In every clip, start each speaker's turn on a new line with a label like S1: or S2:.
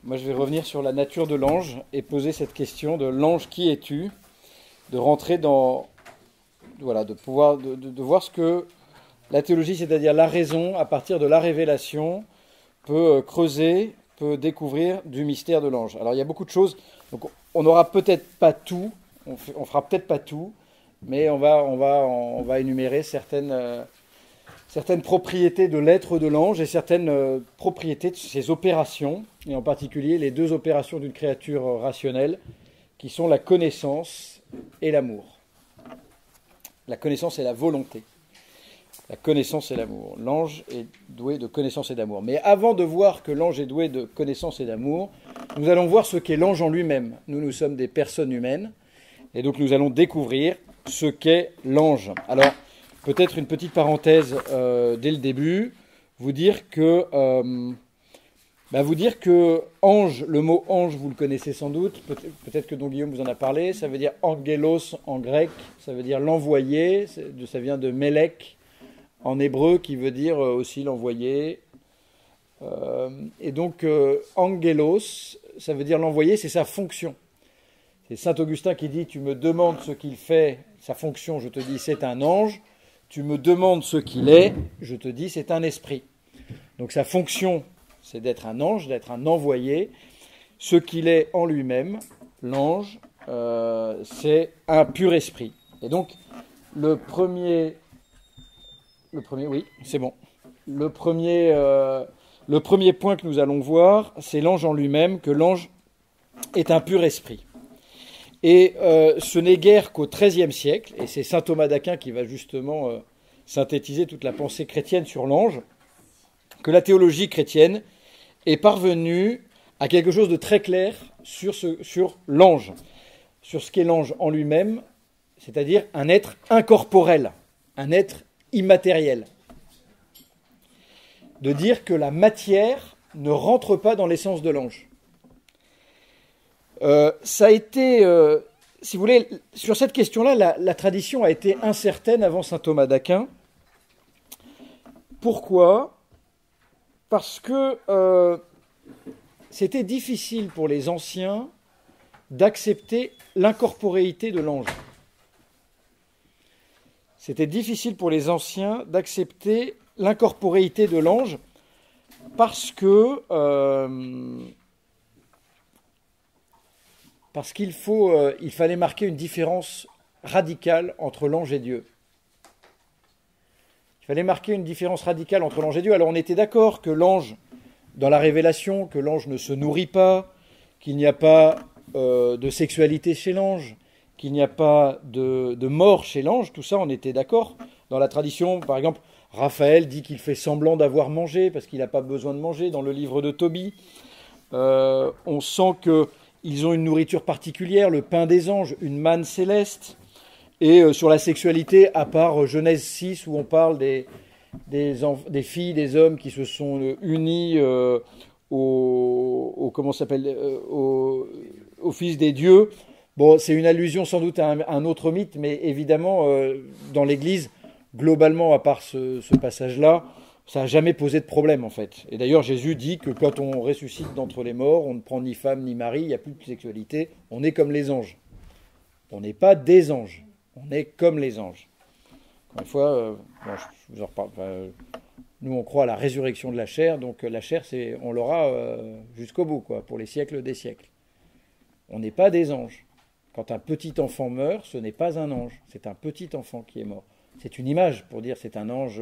S1: Moi, je vais revenir sur la nature de l'ange et poser cette question de l'ange qui es-tu, de rentrer dans, voilà, de pouvoir, de voir ce que la théologie, c'est-à-dire la raison, à partir de la révélation, peut creuser, peut découvrir du mystère de l'ange. Alors, il y a beaucoup de choses. Donc, on n'aura peut-être pas tout, on fera peut-être pas tout, mais on va énumérer certaines propriétés de l'être de l'ange et certaines propriétés de ses opérations, et en particulier les deux opérations d'une créature rationnelle, qui sont la connaissance et l'amour. La connaissance et la volonté. La connaissance et l'amour. L'ange est doué de connaissance et d'amour. Mais avant de voir que l'ange est doué de connaissance et d'amour, nous allons voir ce qu'est l'ange en lui-même. Nous sommes des personnes humaines, et donc nous allons découvrir ce qu'est l'ange. Alors, peut-être une petite parenthèse dès le début, vous dire que ange, le mot ange, vous le connaissez sans doute, peut-être que Don Guillaume vous en a parlé, ça veut dire angelos en grec, ça veut dire l'envoyé, ça vient de melek en hébreu qui veut dire aussi l'envoyé. Et donc angelos, ça veut dire l'envoyé, c'est sa fonction. C'est Saint Augustin qui dit, tu me demandes ce qu'il fait, sa fonction, je te dis c'est un ange. Tu me demandes ce qu'il est, je te dis c'est un esprit. Donc sa fonction, c'est d'être un ange, d'être un envoyé. Ce qu'il est en lui-même, l'ange, c'est un pur esprit. Et donc le premier, oui, c'est bon. Le premier point que nous allons voir, c'est l'ange en lui-même, que l'ange est un pur esprit. Et ce n'est guère qu'au XIIIe siècle, et c'est saint Thomas d'Aquin qui va justement synthétiser toute la pensée chrétienne sur l'ange, que la théologie chrétienne est parvenue à quelque chose de très clair sur l'ange, sur ce qu'est l'ange en lui-même, c'est-à-dire un être incorporel, un être immatériel. De dire que la matière ne rentre pas dans l'essence de l'ange. Ça a été, si vous voulez, sur cette question-là, la tradition a été incertaine avant saint Thomas d'Aquin. Pourquoi ? Parce que c'était difficile pour les anciens d'accepter l'incorporéité de l'ange. C'était difficile pour les anciens d'accepter l'incorporéité de l'ange parce qu'il fallait marquer une différence radicale entre l'ange et Dieu. Il fallait marquer une différence radicale entre l'ange et Dieu. Alors on était d'accord que l'ange, dans la révélation, que l'ange ne se nourrit pas, qu'il n'y a pas de sexualité chez l'ange, qu'il n'y a pas de mort chez l'ange, tout ça on était d'accord. Dans la tradition, par exemple, Raphaël dit qu'il fait semblant d'avoir mangé parce qu'il n'a pas besoin de manger dans le livre de Tobie. On sent qu'ils ont une nourriture particulière, le pain des anges, une manne céleste. Et sur la sexualité, à part Genèse 6, où on parle des filles, des hommes qui se sont unis au fils des dieux. Bon, c'est une allusion sans doute à un autre mythe, mais évidemment, dans l'Église, globalement, à part ce passage-là, ça n'a jamais posé de problème, en fait. Et d'ailleurs, Jésus dit que quand on ressuscite d'entre les morts, on ne prend ni femme ni mari, il n'y a plus de sexualité, on est comme les anges. On n'est pas des anges. On est comme les anges. Encore une fois, je vous en reparle. Nous, on croit à la résurrection de la chair, donc la chair, on l'aura jusqu'au bout, quoi, pour les siècles des siècles. On n'est pas des anges. Quand un petit enfant meurt, ce n'est pas un ange, c'est un petit enfant qui est mort. C'est une image pour dire c'est un ange.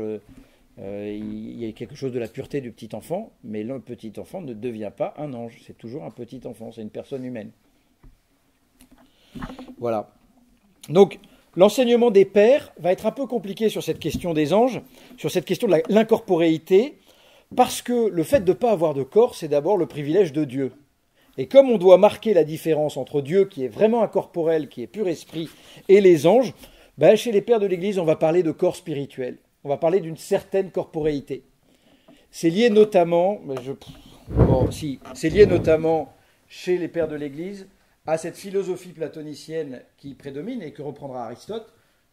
S1: Il y a quelque chose de la pureté du petit enfant, mais le petit enfant ne devient pas un ange. C'est toujours un petit enfant, c'est une personne humaine. Voilà. Donc, l'enseignement des pères va être un peu compliqué sur cette question des anges, sur cette question de l'incorporéité, parce que le fait de ne pas avoir de corps, c'est d'abord le privilège de Dieu. Et comme on doit marquer la différence entre Dieu, qui est vraiment incorporel, qui est pur esprit, et les anges, chez les pères de l'Église, on va parler de corps spirituel. On va parler d'une certaine corporéité. C'est lié notamment, c'est lié notamment chez les pères de l'Église à cette philosophie platonicienne qui prédomine et que reprendra Aristote,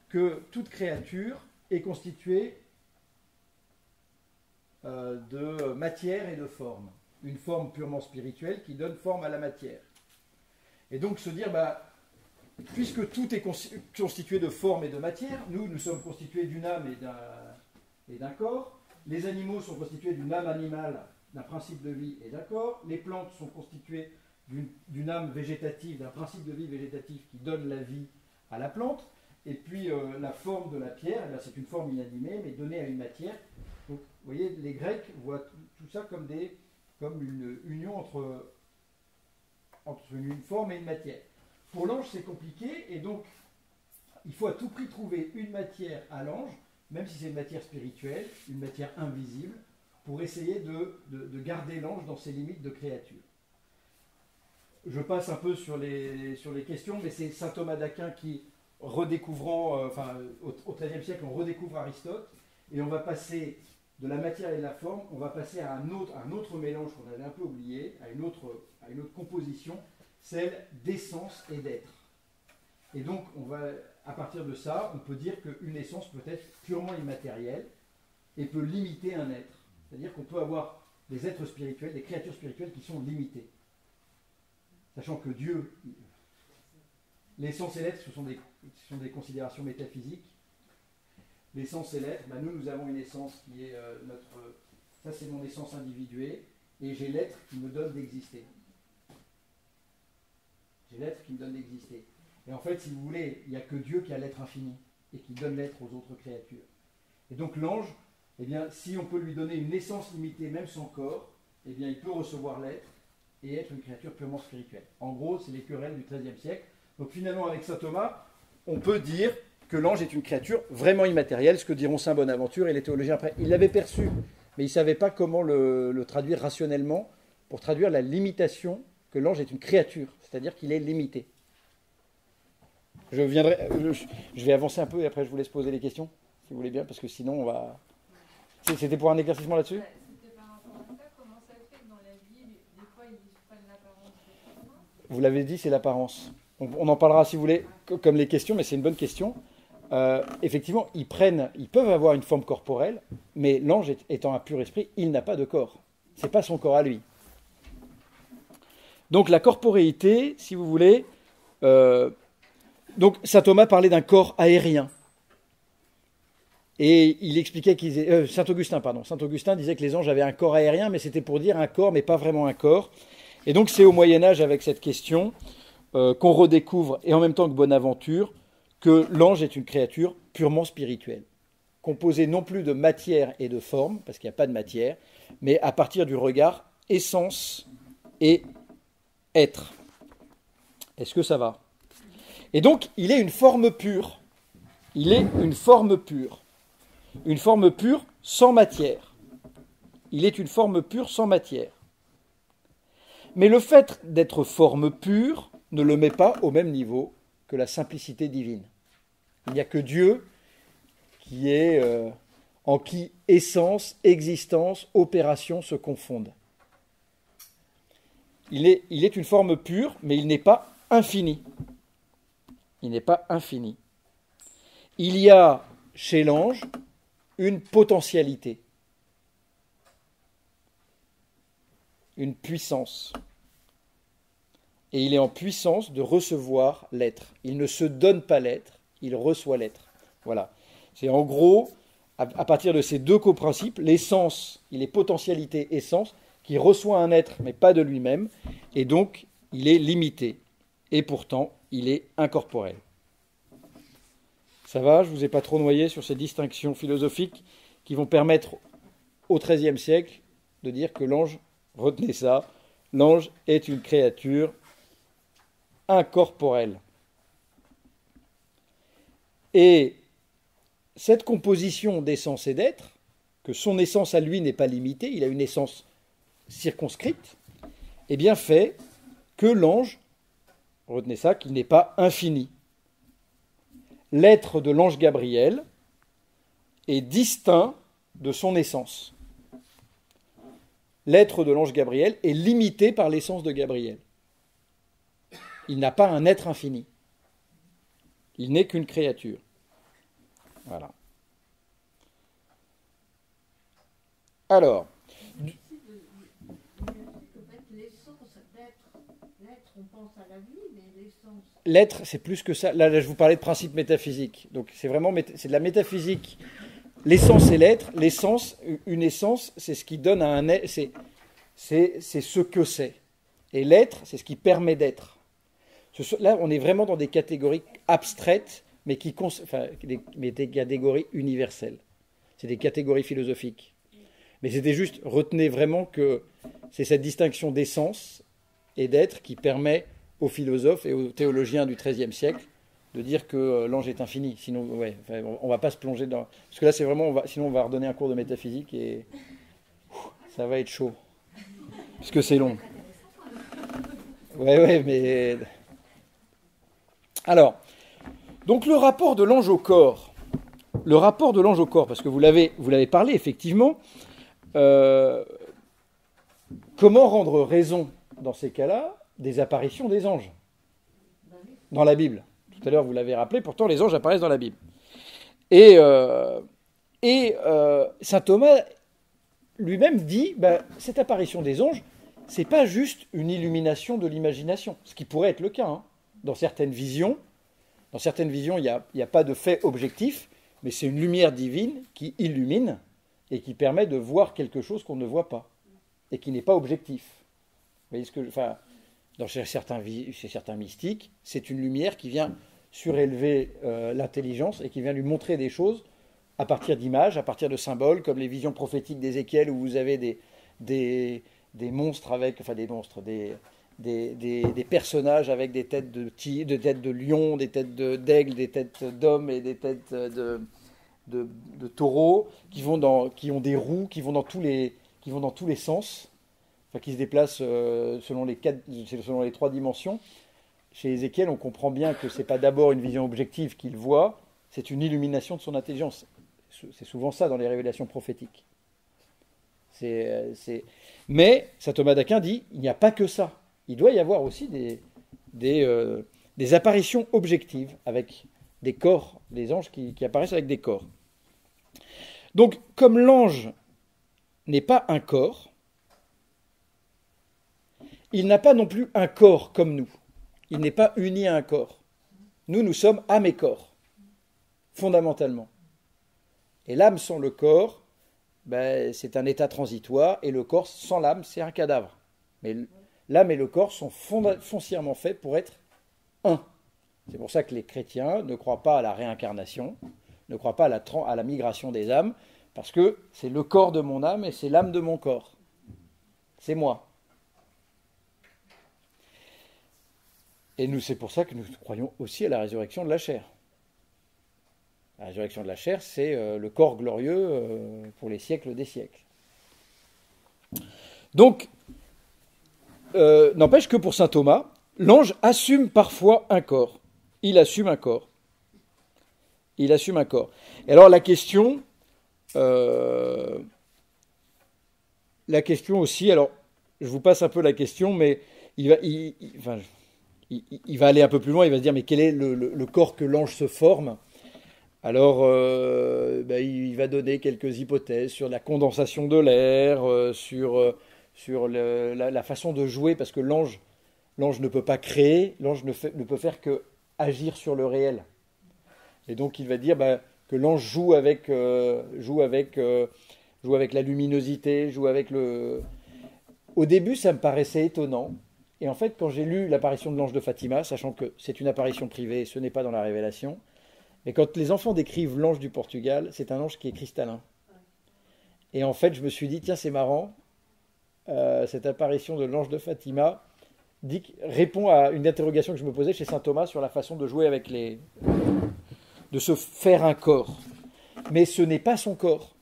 S1: que toute créature est constituée de matière et de forme. une forme purement spirituelle qui donne forme à la matière. Et donc se dire, puisque tout est constitué de forme et de matière, nous sommes constitués d'une âme et d'un corps, les animaux sont constitués d'une âme animale, d'un principe de vie et d'un corps, les plantes sont constituées d'une âme végétative, d'un principe de vie végétatif qui donne la vie à la plante, et puis la forme de la pierre, c'est une forme inanimée, mais donnée à une matière. Donc, vous voyez, les Grecs voient tout ça comme une union entre une forme et une matière. Pour l'ange, c'est compliqué, et donc, il faut à tout prix trouver une matière à l'ange, même si c'est une matière spirituelle, une matière invisible, pour essayer de garder l'ange dans ses limites de créature. Je passe un peu sur les questions, mais c'est saint Thomas d'Aquin qui, redécouvrant, au XIIIe siècle, on redécouvre Aristote, et on va passer de la matière et de la forme, on va passer à un autre mélange qu'on avait un peu oublié, à une autre composition, celle d'essence et d'être. Et donc, à partir de ça, on peut dire qu'une essence peut être purement immatérielle et peut limiter un être. C'est-à-dire qu'on peut avoir des êtres spirituels, des créatures spirituelles qui sont limitées. Sachant que Dieu, l'essence et l'être, ce sont des considérations métaphysiques. L'essence et l'être, nous avons une essence qui est ça c'est mon essence individuée, et j'ai l'être qui me donne d'exister. J'ai l'être qui me donne d'exister. Et en fait, si vous voulez, il n'y a que Dieu qui a l'être infini, et qui donne l'être aux autres créatures. Et donc l'ange, si on peut lui donner une essence limitée, même sans corps, il peut recevoir l'être, et être une créature purement spirituelle. En gros, c'est les querelles du XIIIe siècle. Donc finalement, avec saint Thomas, on peut dire que l'ange est une créature vraiment immatérielle, ce que diront saint Bonaventure et les théologiens après. Il l'avait perçu, mais il ne savait pas comment le traduire rationnellement pour traduire la limitation que l'ange est une créature, c'est-à-dire qu'il est limité. Je vais avancer un peu et après je vous laisse poser les questions, si vous voulez bien, parce que sinon on va... C'était pour un éclaircissement là-dessus ?
S2: C'était par rapport à ça, comment ça fait que dans la vie, des fois ils prennent l'apparence des humains ?
S1: Vous l'avez dit, c'est l'apparence. On en parlera si vous voulez, comme les questions, mais c'est une bonne question. Effectivement, ils peuvent avoir une forme corporelle, mais l'ange étant un pur esprit, il n'a pas de corps. Ce n'est pas son corps à lui. Donc la corporéité, si vous voulez, donc saint Thomas parlait d'un corps aérien. Et il expliquait Saint Augustin disait que les anges avaient un corps aérien, mais c'était pour dire un corps, mais pas vraiment un corps. Et donc c'est au Moyen-Âge, avec cette question, qu'on redécouvre, et en même temps que Bonaventure, que l'ange est une créature purement spirituelle, composée non plus de matière et de forme, parce qu'il n'y a pas de matière, mais à partir du regard essence et être. Est-ce que ça va ? Et donc, il est une forme pure. Il est une forme pure. Une forme pure sans matière. Il est une forme pure sans matière. Mais le fait d'être forme pure ne le met pas au même niveau que la simplicité divine. Il n'y a que Dieu qui est en qui essence, existence, opération se confondent. Il est une forme pure, mais il n'est pas infini. Il n'est pas infini. Il y a chez l'ange une potentialité, une puissance. Et il est en puissance de recevoir l'être. Il ne se donne pas l'être, il reçoit l'être. Voilà. C'est en gros, à partir de ces deux coprincipes, l'essence, il est potentialité, essence, qui reçoit un être, mais pas de lui-même, et donc il est limité. Et pourtant, il est incorporel. Ça va, je ne vous ai pas trop noyé sur ces distinctions philosophiques qui vont permettre au XIIIe siècle de dire que l'ange, retenez ça, l'ange est une créature incorporelle. Et cette composition d'essence et d'être, que son essence à lui n'est pas limitée, il a une essence circonscrite, eh bien fait que l'ange, retenez ça, qu'il n'est pas infini. L'être de l'ange Gabriel est distinct de son essence. L'être de l'ange Gabriel est limité par l'essence de Gabriel. Il n'a pas un être infini. Il n'est qu'une créature. Voilà. Alors,
S3: L'être, on pense à la vie, mais l'essence.
S1: L'être, c'est plus que ça. Là, je vous parlais de principe métaphysique. Donc, c'est vraiment c'est de la métaphysique. L'essence et l'être. L'essence, une essence, c'est ce qui donne à un être. C'est ce que c'est. Et l'être, c'est ce qui permet d'être. Là, on est vraiment dans des catégories abstraites, mais mais des catégories universelles. C'est des catégories philosophiques. Mais c'était juste, retenez vraiment que c'est cette distinction d'essence et d'être qui permet aux philosophes et aux théologiens du XIIIe siècle de dire que l'ange est infini. Sinon, ouais, on ne va pas se plonger dans... Parce que là, c'est vraiment... sinon, on va redonner un cours de métaphysique et ça va être chaud. Parce que c'est long. Ouais, mais... Alors, donc le rapport de l'ange au corps. Le rapport de l'ange au corps, parce que vous l'avez parlé, effectivement. Comment rendre raison, dans ces cas-là, des apparitions des anges dans la Bible? Tout à l'heure, vous l'avez rappelé, pourtant les anges apparaissent dans la Bible. Et saint Thomas lui-même dit, cette apparition des anges, c'est pas juste une illumination de l'imagination, ce qui pourrait être le cas. Hein. Dans certaines visions, il n'y a pas de fait objectif, mais c'est une lumière divine qui illumine et qui permet de voir quelque chose qu'on ne voit pas et qui n'est pas objectif. Vous voyez chez certains mystiques, c'est une lumière qui vient surélever l'intelligence et qui vient lui montrer des choses à partir d'images, à partir de symboles, comme les visions prophétiques d'Ézéchiel, où vous avez des monstres avec, des personnages avec des têtes des têtes de lion, des têtes d'aigle, des têtes d'hommes et des têtes de taureaux qui ont des roues, qui vont dans tous les sens, qui se déplacent selon les 3 dimensions. Chez Ézéchiel, on comprend bien que ce n'est pas d'abord une vision objective qu'il voit, c'est une illumination de son intelligence. C'est souvent ça dans les révélations prophétiques. Mais saint Thomas d'Aquin dit, il n'y a pas que ça. Il doit y avoir aussi des apparitions objectives avec des corps, des anges qui apparaissent avec des corps. Donc, comme l'ange n'est pas un corps, il n'a pas non plus un corps comme nous. Il n'est pas uni à un corps. Nous sommes âme et corps, fondamentalement. Et l'âme sans le corps, c'est un état transitoire, et le corps sans l'âme, c'est un cadavre. Mais l'âme et le corps sont foncièrement faits pour être un. C'est pour ça que les chrétiens ne croient pas à la réincarnation, ne croient pas à la migration des âmes, parce que c'est le corps de mon âme et c'est l'âme de mon corps. C'est moi. Et c'est pour ça que nous croyons aussi à la résurrection de la chair. La résurrection de la chair, c'est le corps glorieux pour les siècles des siècles. Donc, n'empêche que pour saint Thomas, l'ange assume parfois un corps. Il assume un corps. Et alors la question aussi, alors je vous passe un peu la question, mais il va aller un peu plus loin, il va se dire, mais quel est le corps que l'ange se forme? Alors, il va donner quelques hypothèses sur la condensation de l'air, sur la façon de jouer, parce que l'ange ne peut pas créer, l'ange ne peut faire que agir sur le réel. Et donc, il va dire que l'ange joue avec la luminosité, joue avec le... Au début, ça me paraissait étonnant. Et en fait, quand j'ai lu l'apparition de l'ange de Fatima, sachant que c'est une apparition privée, ce n'est pas dans la Révélation, et quand les enfants décrivent l'ange du Portugal, c'est un ange qui est cristallin. Et en fait, je me suis dit, tiens, c'est marrant, cette apparition de l'ange de Fatima répond à une interrogation que je me posais chez saint Thomas sur la façon de jouer avec de se faire un corps. Mais ce n'est pas son corps.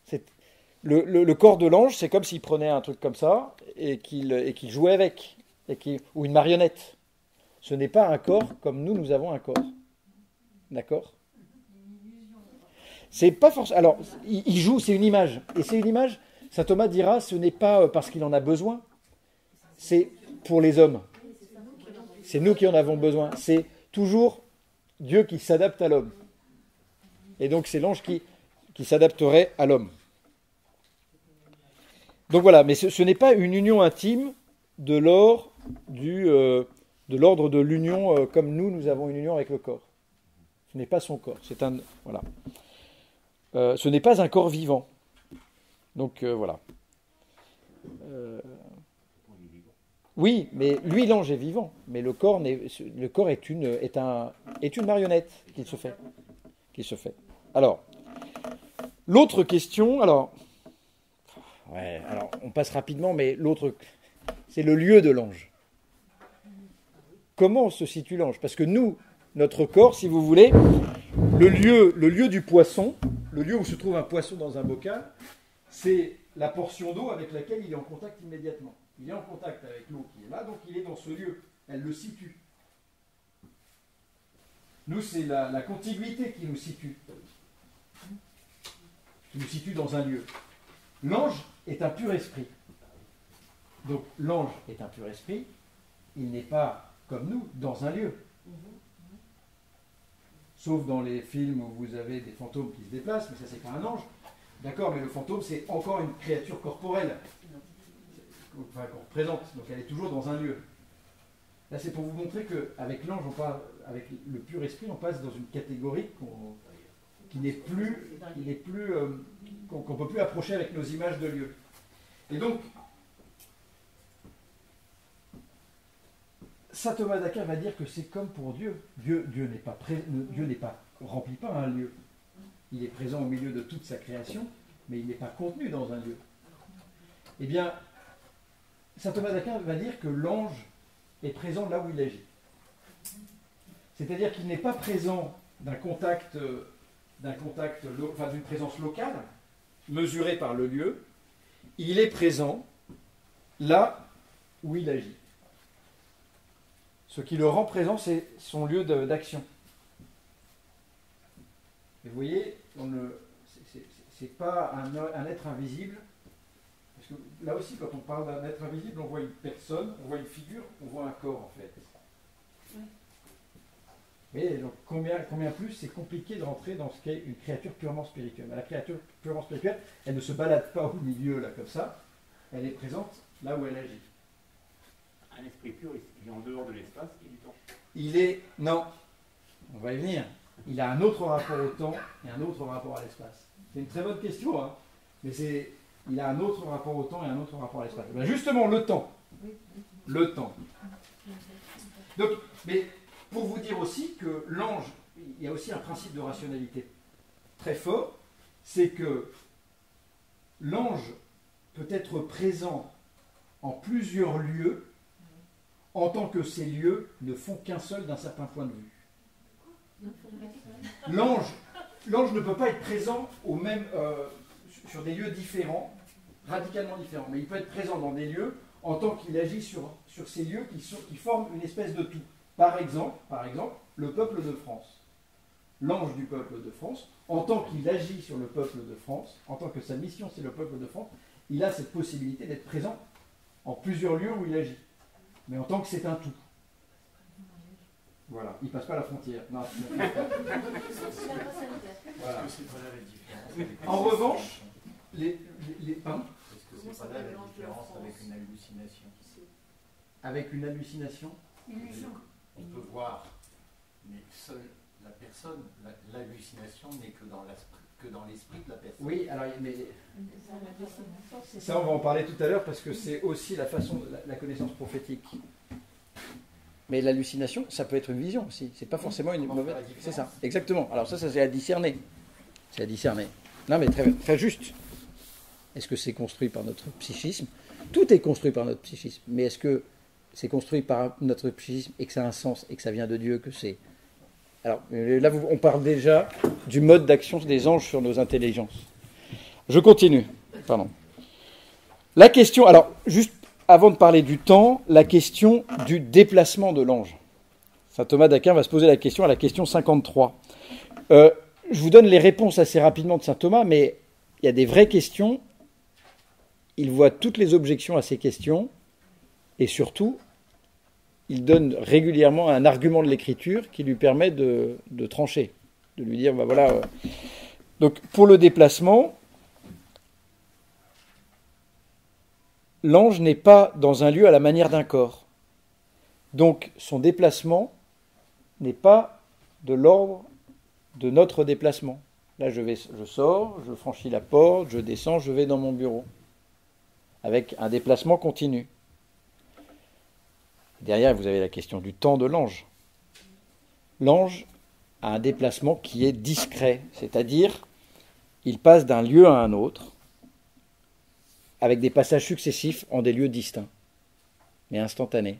S1: Le corps de l'ange, c'est comme s'il prenait un truc comme ça et qu'il jouait avec. Ou une marionnette. Ce n'est pas un corps comme nous avons un corps. D'accord ? C'est pas forcément. Alors, il joue, c'est une image. Et c'est une image, saint Thomas dira, ce n'est pas parce qu'il en a besoin, c'est pour les hommes. C'est nous qui en avons besoin. C'est toujours Dieu qui s'adapte à l'homme. Et donc, c'est l'ange qui s'adapterait à l'homme. Donc voilà, mais ce n'est pas une union intime de l'or de l'ordre de l'union, comme nous avons une union avec le corps. Ce n'est pas son corps. Voilà. Ce n'est pas un corps vivant. Donc voilà. Oui, mais lui, l'ange est vivant. Mais le corps est une marionnette qu'il se fait. Alors, l'autre question. Alors, on passe rapidement, mais l'autre, c'est le lieu de l'ange. Comment se situe l'ange? Parce que nous, notre corps, si vous voulez, le lieu du poisson, le lieu où se trouve un poisson dans un bocal, c'est la portion d'eau avec laquelle il est en contact immédiatement. Il est en contact avec l'eau qui est là, donc il est dans ce lieu. Elle le situe. Nous, c'est la contiguïté qui nous situe. Qui nous situe dans un lieu. L'ange est un pur esprit. Donc l'ange est un pur esprit. Il n'est pas, comme nous, dans un lieu. Sauf dans les films où vous avez des fantômes qui se déplacent, mais ça c'est pas un ange. D'accord, mais le fantôme c'est encore une créature corporelle. Enfin, qu'on représente, donc elle est toujours dans un lieu. Là c'est pour vous montrer qu'avec l'ange, avec le pur esprit, on passe dans une catégorie qu'on ne peut plus approcher avec nos images de lieu. Et donc, saint Thomas d'Aquin va dire que c'est comme pour Dieu. Dieu remplit pas un lieu. Il est présent au milieu de toute sa création, mais il n'est pas contenu dans un lieu. Eh bien, saint Thomas d'Aquin va dire que l'ange est présent là où il agit. C'est-à-dire qu'il n'est pas présent d'une présence locale, mesurée par le lieu. Il est présent là où il agit. Ce qui le rend présent, c'est son lieu d'action. Et vous voyez, c'est pas un être invisible. Parce que là aussi, quand on parle d'un être invisible, on voit une personne, on voit une figure, on voit un corps en fait. Mais donc, combien plus c'est compliqué de rentrer dans ce qu'est une créature purement spirituelle. La créature purement spirituelle, elle ne se balade pas au milieu là comme ça, elle est présente là où elle agit.
S4: Un esprit pur, il est en dehors de l'espace et du temps.
S1: Non, on va y venir. Il a un autre rapport au temps et un autre rapport à l'espace. C'est une très bonne question, hein, mais il a un autre rapport au temps et un autre rapport à l'espace. Ben justement, le temps. Le temps. Donc, mais pour vous dire aussi que l'ange, il y a aussi un principe de rationalité très fort, c'est que l'ange peut être présent en plusieurs lieux en tant que ces lieux ne font qu'un seul d'un certain point de vue. L'ange ne peut pas être présent sur des lieux différents, radicalement différents, mais il peut être présent dans des lieux en tant qu'il agit sur ces lieux qui forment une espèce de tout. Par exemple, le peuple de France. L'ange du peuple de France, en tant qu'il agit sur le peuple de France, en tant que sa mission c'est le peuple de France, il a cette possibilité d'être présent en plusieurs lieux où il agit. Mais en tant que c'est un tout. Voilà, il ne passe pas la frontière. Non, voilà. En revanche, pardon ?
S4: Est-ce que c'est pas là la différence avec une hallucination ?
S1: Avec une hallucination ?
S4: On peut voir, mais seule la personne, l'hallucination n'est que dans l'esprit de la personne.
S1: Oui, alors, mais ça, on va en parler tout à l'heure parce que c'est aussi la façon de la connaissance prophétique. Mais l'hallucination, ça peut être une vision aussi. C'est pas forcément une mauvaise. C'est ça, exactement. Alors ça c'est à discerner. C'est à discerner. Non, mais très, très juste. Est-ce que c'est construit par notre psychisme ? Tout est construit par notre psychisme. Mais est-ce que c'est construit par notre psychisme et que ça a un sens et que ça vient de Dieu, que c'est... Alors là, on parle déjà du mode d'action des anges sur nos intelligences. Je continue. Pardon. La question... Alors, juste avant de parler du temps, la question du déplacement de l'ange. Saint Thomas d'Aquin va se poser la question à la question 53. Je vous donne les réponses assez rapidement de Saint Thomas, mais il y a des vraies questions. Il voit toutes les objections à ces questions, et surtout, il donne régulièrement un argument de l'écriture qui lui permet de trancher, de lui dire, ben voilà. Donc, pour le déplacement, l'ange n'est pas dans un lieu à la manière d'un corps. Donc son déplacement n'est pas de l'ordre de notre déplacement. Là, je sors, je franchis la porte, je descends, je vais dans mon bureau, avec un déplacement continu. Derrière, vous avez la question du temps de l'ange. L'ange a un déplacement qui est discret, c'est-à-dire il passe d'un lieu à un autre, avec des passages successifs en des lieux distincts, mais instantanés,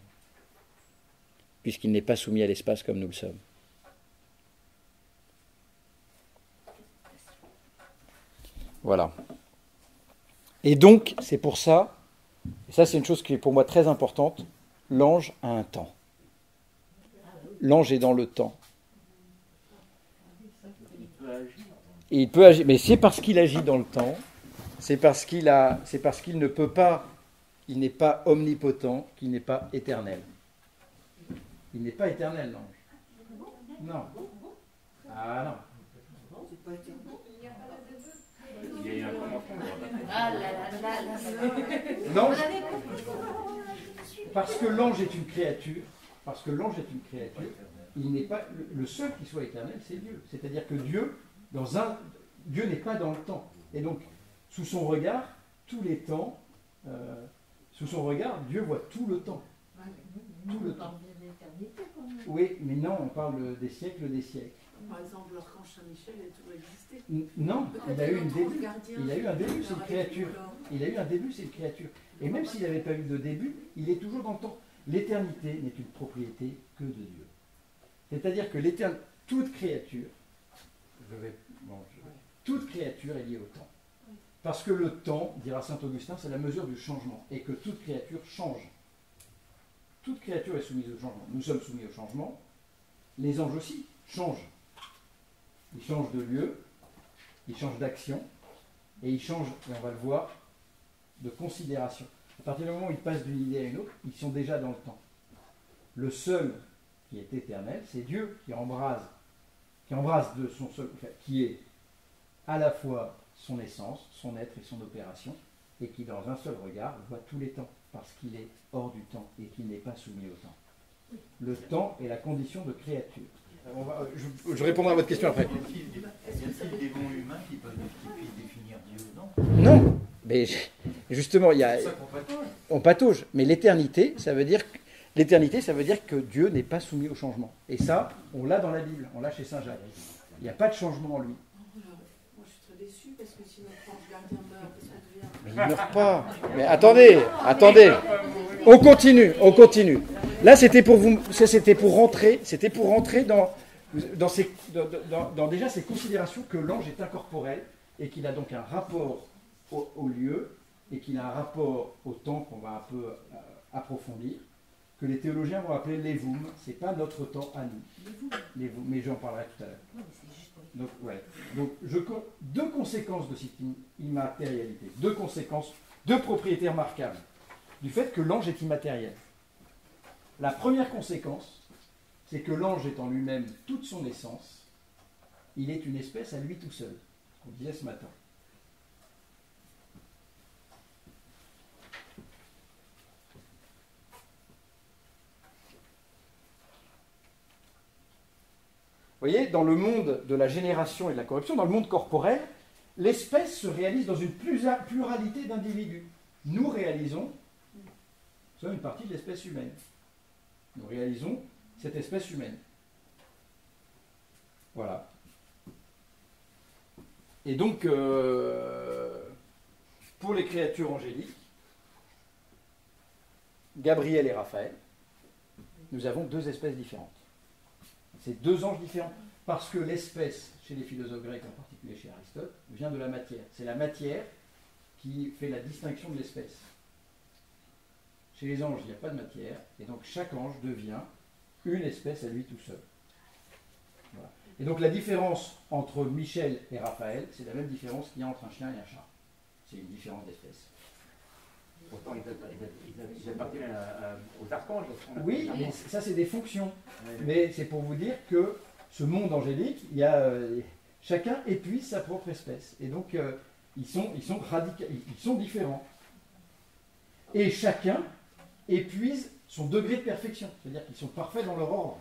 S1: puisqu'il n'est pas soumis à l'espace comme nous le sommes. Voilà. Et donc, c'est pour ça, et ça c'est une chose qui est pour moi très importante, l'ange a un temps. L'ange est dans le temps. Et il peut agir, mais c'est parce qu'il agit dans le temps, c'est parce qu'il ne peut pas, il n'est pas omnipotent, qu'il n'est pas éternel. Il n'est pas éternel, l'ange. Non. Ah non.
S5: Il y a eu un commentaire.
S3: Ah là là là là.
S1: Non, parce que l'ange est une créature, il n'est pas le seul qui soit éternel, c'est Dieu. C'est-à-dire que Dieu n'est pas dans le temps. Et donc, sous son regard, tous les temps, sous son regard, Dieu voit tout le temps. Tout le temps. Oui, mais non, on parle des siècles des siècles.
S6: Par exemple, l'archange Saint-Michel a toujours existé.
S1: Non, il a eu un début.
S6: Gardien,
S1: Il a eu un début, c'est une créature. Il a eu un début, c'est une créature. Et même s'il n'avait pas eu de début, il est toujours dans le temps. L'éternité n'est une propriété que de Dieu. C'est-à-dire que toute créature, toute créature est liée au temps. Parce que le temps, dira saint Augustin, c'est la mesure du changement. Et que toute créature change. Toute créature est soumise au changement. Nous sommes soumis au changement. Les anges aussi changent. Ils changent de lieu, ils changent d'action, et ils changent, et on va le voir, de considération. À partir du moment où ils passent d'une idée à une autre, ils sont déjà dans le temps. Le seul qui est éternel, c'est Dieu qui embrase de son seul, qui est à la fois son essence, son être et son opération, et qui dans un seul regard voit tous les temps, parce qu'il est hors du temps et qu'il n'est pas soumis au temps. Le temps est la condition de créature. Je répondrai à votre question après.
S4: Y a-t-il des bons humains qui puissent définir Dieu? Non.
S1: Non, mais justement, il y a,
S4: C'est ça qu'on patauge.
S1: on patauge. Mais l'éternité, ça veut dire que Dieu n'est pas soumis au changement. Et ça, on l'a dans la Bible, on l'a chez Saint Jacques. Il n'y a pas de changement en lui.
S6: Moi, je suis très déçue parce que sinon, quand le gardien meurt, qu'est-ce qu'on devient?
S1: Mais il ne meurt pas. Mais attendez. On continue. Là, c'était pour rentrer dans déjà ces considérations que l'ange est incorporel et qu'il a donc un rapport au lieu et qu'il a un rapport au temps qu'on va un peu approfondir, que les théologiens vont appeler l'évoum. C'est pas notre temps à nous. L'évoum, mais j'en parlerai tout à l'heure. Donc, deux conséquences de cette immatérialité, deux propriétés remarquables du fait que l'ange est immatériel. La première conséquence, c'est que l'ange est en lui-même toute son essence, il est une espèce à lui tout seul, ce qu'on disait ce matin. Vous voyez, dans le monde de la génération et de la corruption, dans le monde corporel, l'espèce se réalise dans une pluralité d'individus. Nous réalisons, nous sommes une partie de l'espèce humaine. Nous réalisons cette espèce humaine. Voilà. Et donc, pour les créatures angéliques, Gabriel et Raphaël, nous avons deux espèces différentes. C'est deux anges différents. Parce que l'espèce, chez les philosophes grecs, en particulier chez Aristote, vient de la matière. C'est la matière qui fait la distinction de l'espèce. Chez les anges, il n'y a pas de matière, et donc chaque ange devient une espèce à lui tout seul. Voilà. Et donc la différence entre Michel et Raphaël, c'est la même différence qu'il y a entre un chien et un chat. C'est une différence d'espèce.
S5: Pourtant, ils appartiennent aux archanges.
S1: Oui, mais ça c'est des fonctions. Mais c'est pour vous dire que ce monde angélique, il y a, chacun épuise sa propre espèce. Et donc ils sont différents. Et chacun épuise son degré de perfection, c'est-à-dire qu'ils sont parfaits dans leur ordre.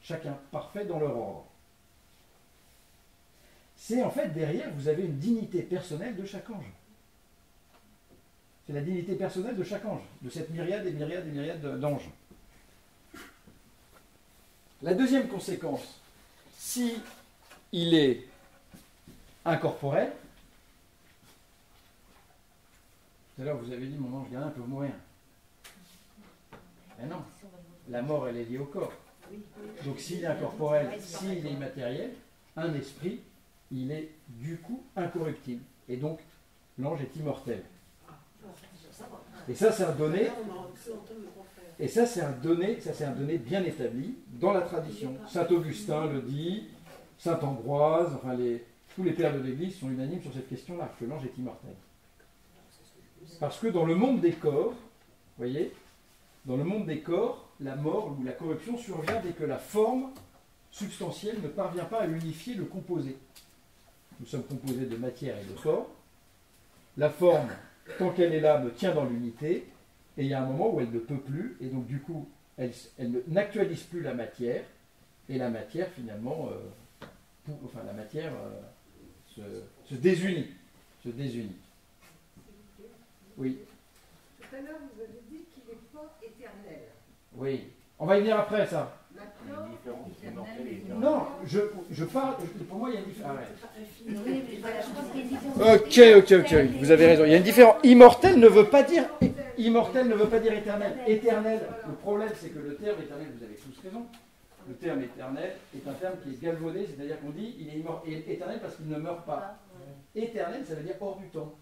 S1: Chacun parfait dans leur ordre. C'est en fait derrière, vous avez une dignité personnelle de chaque ange. C'est la dignité personnelle de chaque ange, de cette myriade et myriade et myriade d'anges. La deuxième conséquence, si il est incorporel, tout à l'heure vous avez dit mon ange gardien peut mourir. Mais non, la mort elle est liée au corps. Donc s'il est incorporel, s'il est immatériel, un esprit, il est du coup incorruptible. Et donc l'ange est immortel. Et ça c'est un donné. Et ça c'est un donné bien établi dans la tradition. Saint Augustin le dit, Saint Ambroise, enfin tous les pères de l'Église sont unanimes sur cette question-là, que l'ange est immortel. Parce que dans le monde des corps, vous voyez, dans le monde des corps, la mort ou la corruption survient dès que la forme substantielle ne parvient pas à unifier le composé. Nous sommes composés de matière et de forme. La forme, tant qu'elle est là, me tient dans l'unité, et il y a un moment où elle ne peut plus, et donc du coup, elle n'actualise plus la matière, et la matière finalement, se désunit. Se désunit. Oui.
S7: Tout à l'heure, vous avez dit qu'il n'est pas éternel.
S1: Oui. On va y venir après, ça.
S5: Il y a une différence entre immortel et éternel.
S1: Non, je parle. Pour moi, il y a une différence.
S3: Oui, mais voilà, je pense qu'il y a une différence.
S1: Ok. Vous avez raison. Il y a une différence. Immortel ne veut pas dire éternel. Éternel. Le problème, c'est que le terme éternel, vous avez tous raison. Le terme éternel est un terme qui est galvaudé, c'est-à-dire qu'on dit il est éternel parce qu'il ne meurt pas. Éternel, ça veut dire hors du temps.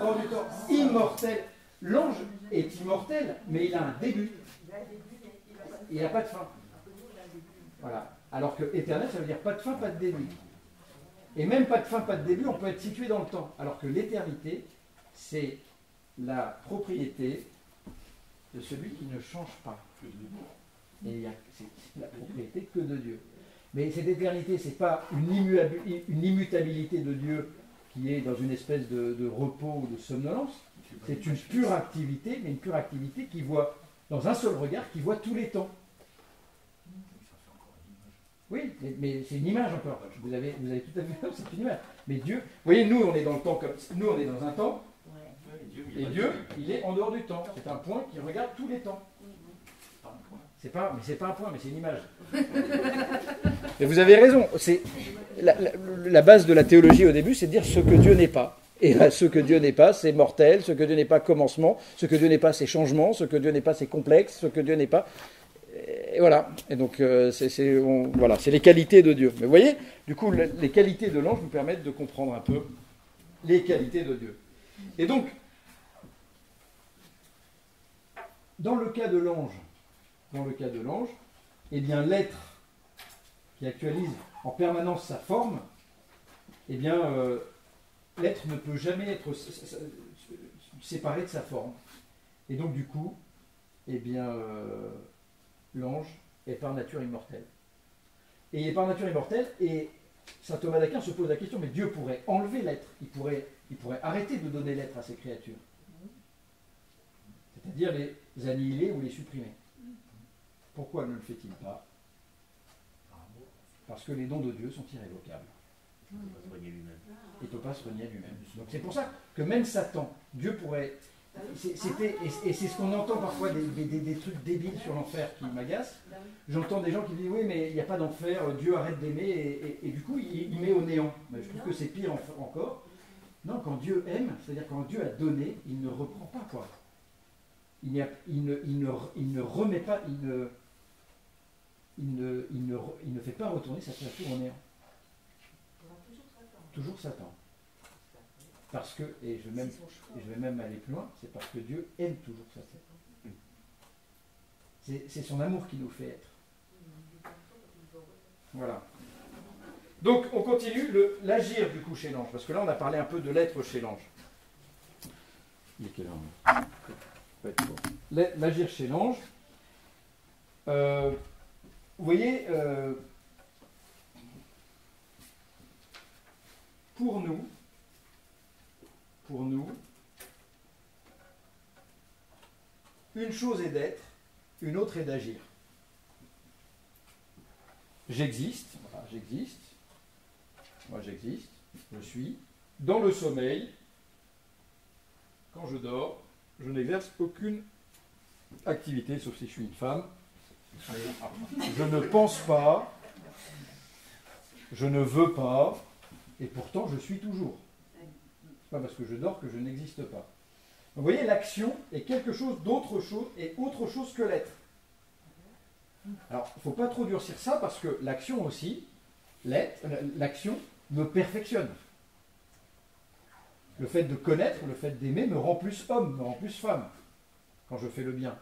S1: Hors du temps. Immortel. L'ange est immortel, mais il a un début. Il n'a pas de fin. Voilà. Alors que éternel, ça veut dire pas de fin, pas de début. Et même pas de fin, pas de début, on peut être situé dans le temps. Alors que l'éternité, c'est la propriété de celui qui ne change pas. Et c'est la propriété que de Dieu. Mais cette éternité, ce n'est pas une immutabilité de Dieu qui est dans une espèce de repos ou de somnolence. C'est une pure activité, mais une pure activité qui voit, dans un seul regard, qui voit tous les temps. Oui, mais c'est une image encore. Vous avez tout à fait raison, c'est une image. Mais Dieu, vous voyez, nous on est dans le temps comme nous on est dans un temps, et Dieu, il est en dehors du temps. C'est un point qui regarde tous les temps. C'est pas un point, mais c'est une image. Mais vous avez raison. C'est la base de la théologie au début, c'est de dire ce que Dieu n'est pas. Et ce que Dieu n'est pas, c'est mortel. Ce que Dieu n'est pas, commencement. Ce que Dieu n'est pas, c'est changement. Ce que Dieu n'est pas, c'est complexe. Ce que Dieu n'est pas. Et voilà. Et donc, voilà, c'est les qualités de Dieu. Mais vous voyez, du coup, les qualités de l'ange nous permettent de comprendre un peu les qualités de Dieu. Et donc, dans le cas de l'ange, eh bien l'être qui actualise en permanence sa forme, eh bien l'être ne peut jamais être séparé de sa forme. Et donc du coup, eh bien l'ange est par nature immortel. Et il est par nature immortel, et saint Thomas d'Aquin se pose la question, mais Dieu pourrait enlever l'être, il pourrait arrêter de donner l'être à ses créatures. C'est-à-dire les annihiler ou les supprimer. Pourquoi ne le fait-il pas? Parce que les dons de Dieu sont irrévocables.
S5: Il ne peut pas se renier lui-même.
S1: Il ne peut pas se renier lui-même. Donc c'est pour ça que même Satan, Dieu pourrait... Et c'est ce qu'on entend parfois, des trucs débiles sur l'enfer qui m'agacent. J'entends des gens qui disent, oui, mais il n'y a pas d'enfer, Dieu arrête d'aimer, et du coup, il met au néant. Mais je trouve que c'est pire encore. Non, quand Dieu aime, c'est-à-dire quand Dieu a donné, il ne reprend pas, quoi. Il ne remet pas, il ne fait pas retourner sa créature au néant. Toujours Satan. Parce que, et je vais même aller plus loin, c'est parce que Dieu aime toujours Satan. C'est son amour qui nous fait être. Voilà. Donc on continue l'agir du coup chez l'ange, parce que là on a parlé un peu de l'être chez l'ange. Il est quelle heure? L'agir chez l'ange. Vous voyez, pour nous, Une chose est d'être, une autre est d'agir. J'existe, voilà, j'existe, moi j'existe, je suis. Dans le sommeil, quand je dors, je n'exerce aucune activité, sauf si je suis une femme. Je ne pense pas, je ne veux pas, et pourtant je suis toujours. C'est pas parce que je dors que je n'existe pas. Vous voyez, l'action est quelque chose d'autre chose et autre chose que l'être. Alors, il ne faut pas trop durcir ça parce que l'action aussi, l'action me perfectionne. Le fait de connaître, le fait d'aimer me rend plus homme, me rend plus femme quand je fais le bien.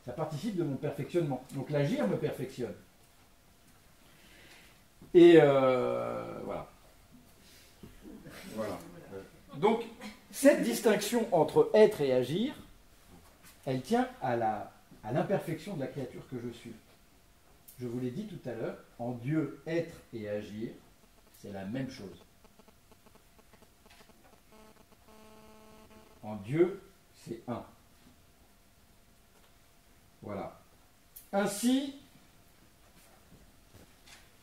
S1: Ça participe de mon perfectionnement. Donc l'agir me perfectionne. Et voilà. Donc, cette distinction entre être et agir, elle tient à l'imperfection de la créature que je suis. Je vous l'ai dit tout à l'heure, en Dieu, être et agir, c'est la même chose. En Dieu, c'est un. Voilà. Ainsi,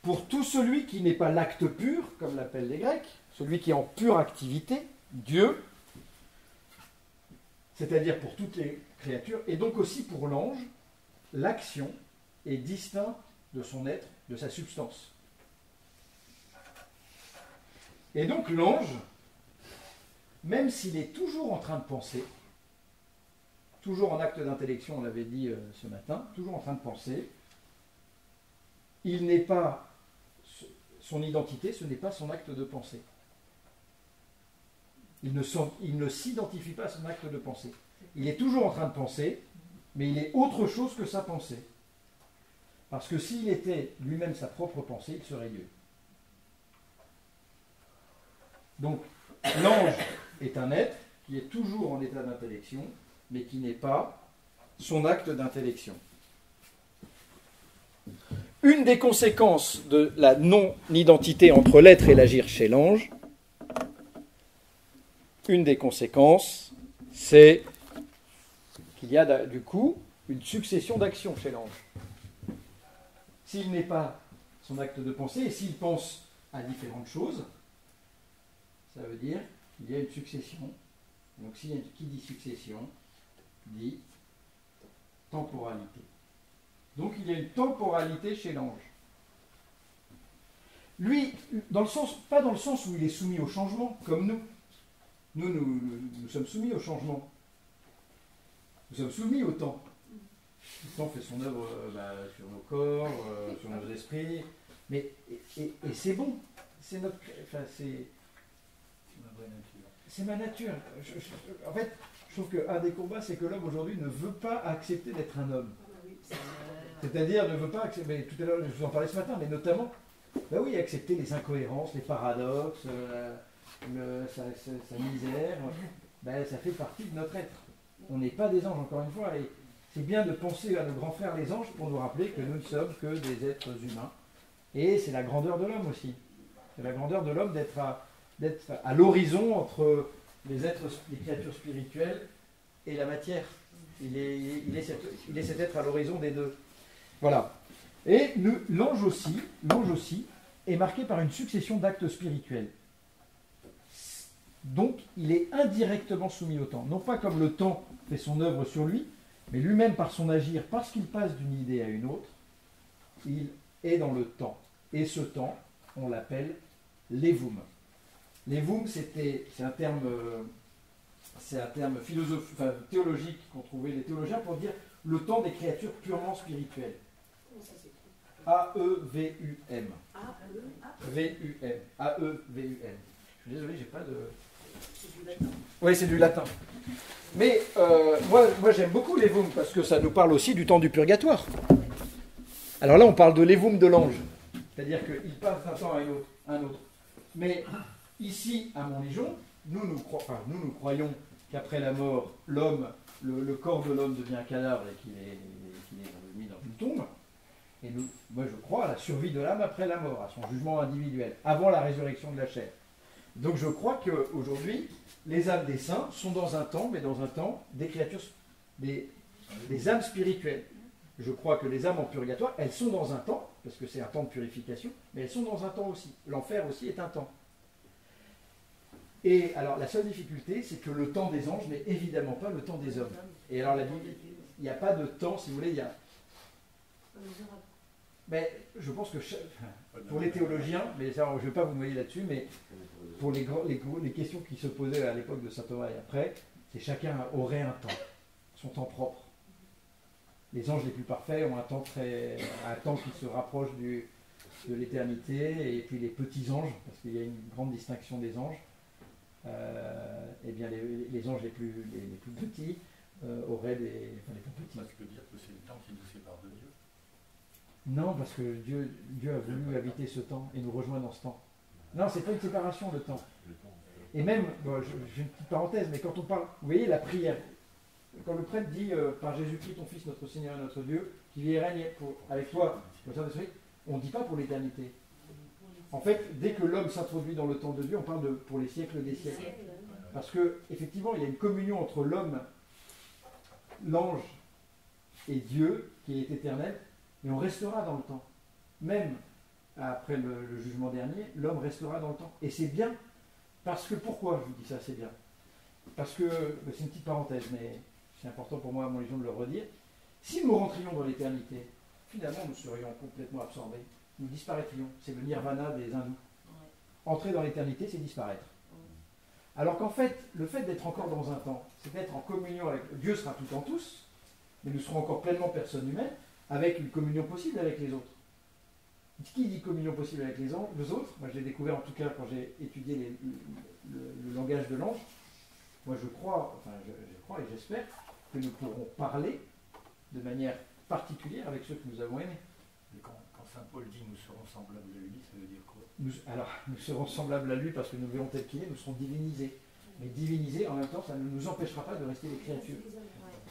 S1: pour tout celui qui n'est pas l'acte pur, comme l'appellent les Grecs, celui qui est en pure activité, Dieu, c'est-à-dire pour toutes les créatures, et donc aussi pour l'ange, l'action est distincte de son être, de sa substance. Et donc l'ange, même s'il est toujours en train de penser, toujours en acte d'intellection, on l'avait dit ce matin, toujours en train de penser, il n'est pas, son identité, ce n'est pas son acte de pensée. Il ne s'identifie pas à son acte de pensée. Il est toujours en train de penser, mais il est autre chose que sa pensée. Parce que s'il était lui-même sa propre pensée, il serait Dieu. Donc, l'ange est un être qui est toujours en état d'intellection, mais qui n'est pas son acte d'intellection. Une des conséquences de la non-identité entre l'être et l'agir chez l'ange, une des conséquences, c'est qu'il y a du coup une succession d'actions chez l'ange. S'il n'est pas son acte de pensée, et s'il pense à différentes choses, ça veut dire qu'il y a une succession. Donc qui dit succession, dit temporalité. Donc il y a une temporalité chez l'ange. Lui, pas dans le sens où il est soumis au changement, comme nous. Nous sommes soumis au changement. Nous sommes soumis au temps. Le temps fait son œuvre sur nos corps, sur nos esprits. Mais, et c'est bon. C'est notre. Enfin, c'est ma nature. En fait, je trouve qu'un des combats, c'est que l'homme aujourd'hui ne veut pas accepter d'être un homme. C'est-à-dire ne veut pas accepter. Tout à l'heure, je vous en parlais ce matin, mais notamment, accepter les incohérences, les paradoxes, sa misère. Ça fait partie de notre être. On n'est pas des anges, encore une fois, et c'est bien de penser à nos grands frères les anges pour nous rappeler que nous ne sommes que des êtres humains. Et c'est la grandeur de l'homme aussi. C'est la grandeur de l'homme d'être à l'horizon entre les créatures spirituelles et la matière. Il est cet être à l'horizon des deux. Voilà. Et l'ange aussi est marqué par une succession d'actes spirituels. Donc, il est indirectement soumis au temps. Non pas comme le temps fait son œuvre sur lui, mais lui-même par son agir, parce qu'il passe d'une idée à une autre, il est dans le temps. Et ce temps, on l'appelle l'évoum. L'évoum, c'est un terme théologique qu'ont trouvé les théologiens pour dire le temps des créatures purement spirituelles.
S6: Comment ça s'écrit ?
S1: A-E-V-U-M. V-U-M. A-E-V-U-M. Je suis désolé, j'ai pas de...
S6: C'est du latin.
S1: Oui, c'est du latin. Mais moi j'aime beaucoup l'évoum parce que ça nous parle aussi du temps du purgatoire. Alors là, on parle de l'évoum de l'ange. C'est-à-dire qu'il passe d'un temps à un autre. Mais ici, à Montlégion, nous croyons qu'après la mort, l'homme, le corps de l'homme devient un cadavre et qu'il est mis dans une tombe. Et moi je crois à la survie de l'âme après la mort, à son jugement individuel, avant la résurrection de la chair. Donc je crois qu'aujourd'hui, les âmes des saints sont dans un temps, mais dans un temps des créatures des âmes spirituelles. Je crois que les âmes en purgatoire, elles sont dans un temps, parce que c'est un temps de purification, mais elles sont dans un temps aussi. L'enfer aussi est un temps. Et alors la seule difficulté, c'est que le temps des anges n'est évidemment pas le temps des hommes. Et alors la Bible, il n'y a pas de temps, si vous voulez, il y a... Mais je pense que pour les théologiens, mais ça, je ne vais pas vous noyer là-dessus, mais pour les questions qui se posaient à l'époque de saint Thomas et après, c'est chacun aurait un temps, son temps propre. Les anges les plus parfaits ont un temps qui se rapproche de l'éternité, et puis les petits anges, parce qu'il y a une grande distinction des anges, eh bien les anges les plus petits auraient des... Enfin, les plus petits.
S4: Ça veut dire que c'est le temps qui nous sépare de Dieu.
S1: Non, parce que Dieu a voulu habiter ce temps et nous rejoindre dans ce temps. Non, c'est pas une séparation, le temps. Et même, bon, j'ai une petite parenthèse, mais quand on parle, vous voyez, la prière, quand le prêtre dit par Jésus-Christ, ton Fils, notre Seigneur et notre Dieu, qui vit et règne avec toi, on ne dit pas pour l'éternité. En fait, dès que l'homme s'introduit dans le temps de Dieu, on parle pour les siècles des siècles. Parce que, effectivement, il y a une communion entre l'homme, l'ange et Dieu, qui est éternel, et on restera dans le temps. Même après le jugement dernier, l'homme restera dans le temps. Et c'est bien, parce que, pourquoi je vous dis ça, c'est bien? Parce que, c'est une petite parenthèse, mais c'est important pour moi, à mon religion, de le redire. Si nous rentrions dans l'éternité, finalement, nous serions complètement absorbés. Nous disparaîtrions. C'est le nirvana des hindous. Entrer dans l'éternité, c'est disparaître. Alors qu'en fait, le fait d'être encore dans un temps, c'est d'être en communion avec... Dieu sera tout en tous, mais nous serons encore pleinement personnes humaines, avec une communion possible avec les autres. Qui dit communion possible avec les autres? Moi, je l'ai découvert en tout cas quand j'ai étudié le langage de l'ange. Moi, je crois et j'espère que nous pourrons parler de manière particulière avec ceux que nous avons aimés.
S4: Et quand saint Paul dit nous serons semblables à lui, ça veut dire quoi?
S1: Nous serons semblables à lui parce que nous verrons tel qu'il est, nous serons divinisés. Mais divinisés, en même temps, ça ne nous empêchera pas de rester des créatures.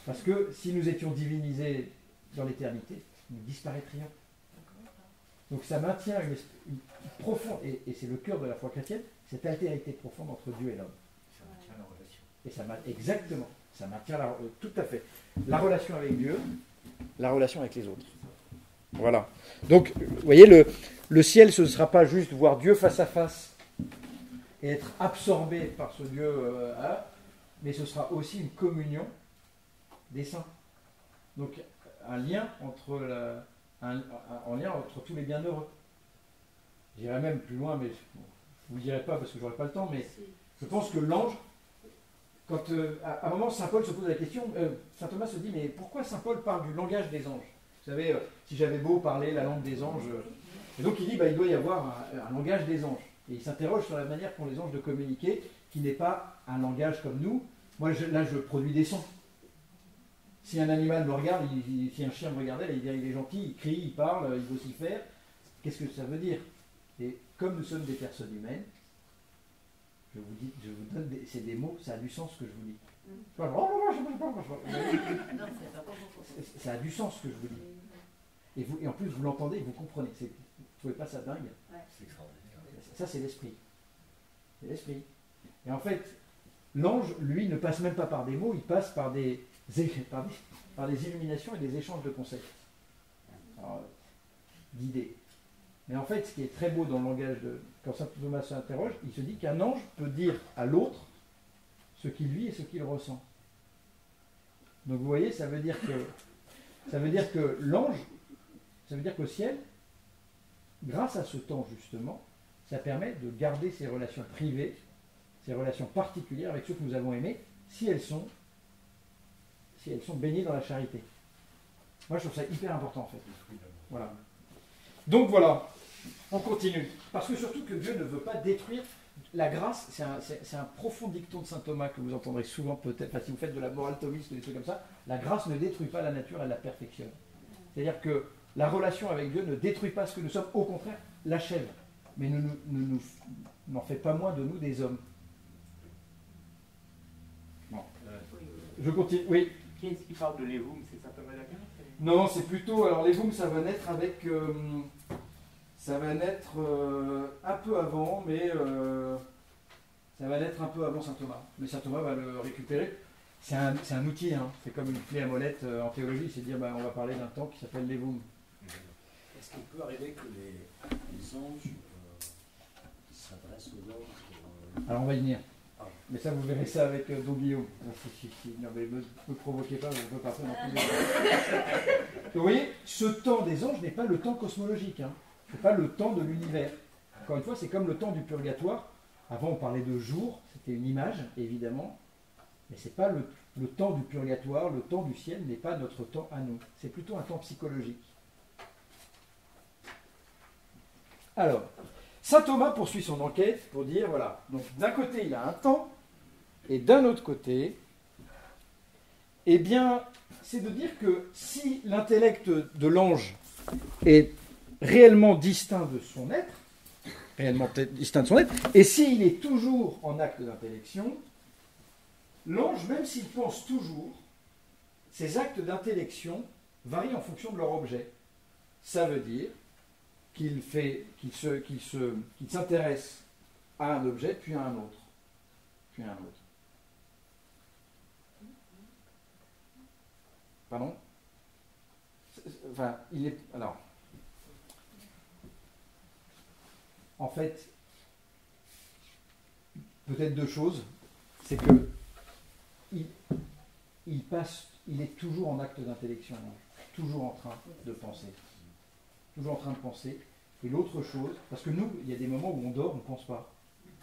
S1: Parce que si nous étions divinisés dans l'éternité, nous disparaîtrions. Donc ça maintient une profonde, et c'est le cœur de la foi chrétienne, cette altérité profonde entre Dieu et l'homme.
S4: Ça maintient la relation.
S1: Et exactement, ça maintient tout à fait la relation avec Dieu, la relation avec les autres. Voilà. Donc, vous voyez, le ciel, ce ne sera pas juste voir Dieu face à face et être absorbé par ce Dieu, mais ce sera aussi une communion des saints. Donc, un lien entre tous les bienheureux. J'irai même plus loin, mais je ne vous le dirai pas parce que je n'aurai pas le temps, mais je pense que l'ange, quand à un moment Saint Paul se pose la question, Saint Thomas se dit, mais pourquoi Saint Paul parle du langage des anges? Vous savez, si j'avais beau parler la langue des anges, et donc il dit, il doit y avoir un langage des anges. Et il s'interroge sur la manière qu'ont les anges de communiquer, qui n'est pas un langage comme nous. Moi, là, je produis des sons. Si un animal me regarde, si un chien me regardait, il est gentil, il crie, il parle, il vocifère. Qu'est-ce que ça veut dire? Et comme nous sommes des personnes humaines, je vous donne c'est des mots, ça a du sens ce que je vous dis. Ça a du sens ce que je vous dis. Et en plus, vous l'entendez, vous comprenez. Vous ne trouvez pas ça dingue?
S4: C'est extraordinaire.
S1: Ça, c'est l'esprit. C'est l'esprit. Et en fait, l'ange, lui, ne passe même pas par des mots, il passe par des illuminations et des échanges de concepts, d'idées. Mais en fait, ce qui est très beau dans le langage quand saint Thomas s'interroge, il se dit qu'un ange peut dire à l'autre ce qu'il vit et ce qu'il ressent. Donc vous voyez, ça veut dire que l'ange, ça veut dire qu'au ciel, grâce à ce temps justement, ça permet de garder ces relations privées, ces relations particulières avec ceux que nous avons aimés, si elles sont baignées dans la charité. Moi, je trouve ça hyper important, en fait. Voilà. Donc voilà, on continue. Parce que surtout que Dieu ne veut pas détruire la grâce. C'est un profond dicton de saint Thomas que vous entendrez souvent peut-être, si vous faites de la morale thomiste ou des trucs comme ça. La grâce ne détruit pas la nature, elle la perfectionne. C'est-à-dire que la relation avec Dieu ne détruit pas ce que nous sommes, au contraire, l'achève. Mais n'en fait pas moins de nous des hommes. Bon. Je continue, oui.
S5: Qui est-ce qui parle de l'Evum? C'est saint Thomas d'Aquin?
S1: Non, c'est plutôt... Alors l'Evum, ça va naître avec... ça va naître un peu avant, mais... ça va naître un peu avant saint Thomas. Mais saint Thomas va le récupérer. c'est un outil, hein. C'est comme une clé à molette en théologie, c'est dire on va parler d'un temps qui s'appelle l'Evum.
S8: Est-ce qu'il peut arriver que les anges s'adressent aux autres
S1: Alors on va y venir. Mais ça, vous verrez ça avec Don Guillaume. Non, mais me provoquez pas, je ne peux pas faire dans tous les cas. Vous voyez, ce temps des anges n'est pas le temps cosmologique. Hein. Ce n'est pas le temps de l'univers. Encore une fois, c'est comme le temps du purgatoire. Avant, on parlait de jour, c'était une image, évidemment. Mais ce n'est pas le temps du purgatoire, le temps du ciel n'est pas notre temps à nous. C'est plutôt un temps psychologique. Alors, saint Thomas poursuit son enquête pour dire, voilà, donc d'un côté il a un temps, et d'un autre côté, eh bien, c'est de dire que si l'intellect de l'ange est réellement distinct de son être, et s'il est toujours en acte d'intellection, l'ange, même s'il pense toujours, ses actes d'intellection varient en fonction de leur objet. Ça veut dire qu'il s'intéresse à un objet, puis à un autre. Puis à un autre. Pardon ? Enfin, il est... Alors... En fait, peut-être deux choses. C'est que il est toujours en acte d'intellection, toujours en train de penser. Toujours en train de penser. Et l'autre chose, parce que nous, il y a des moments où on dort, on ne pense pas.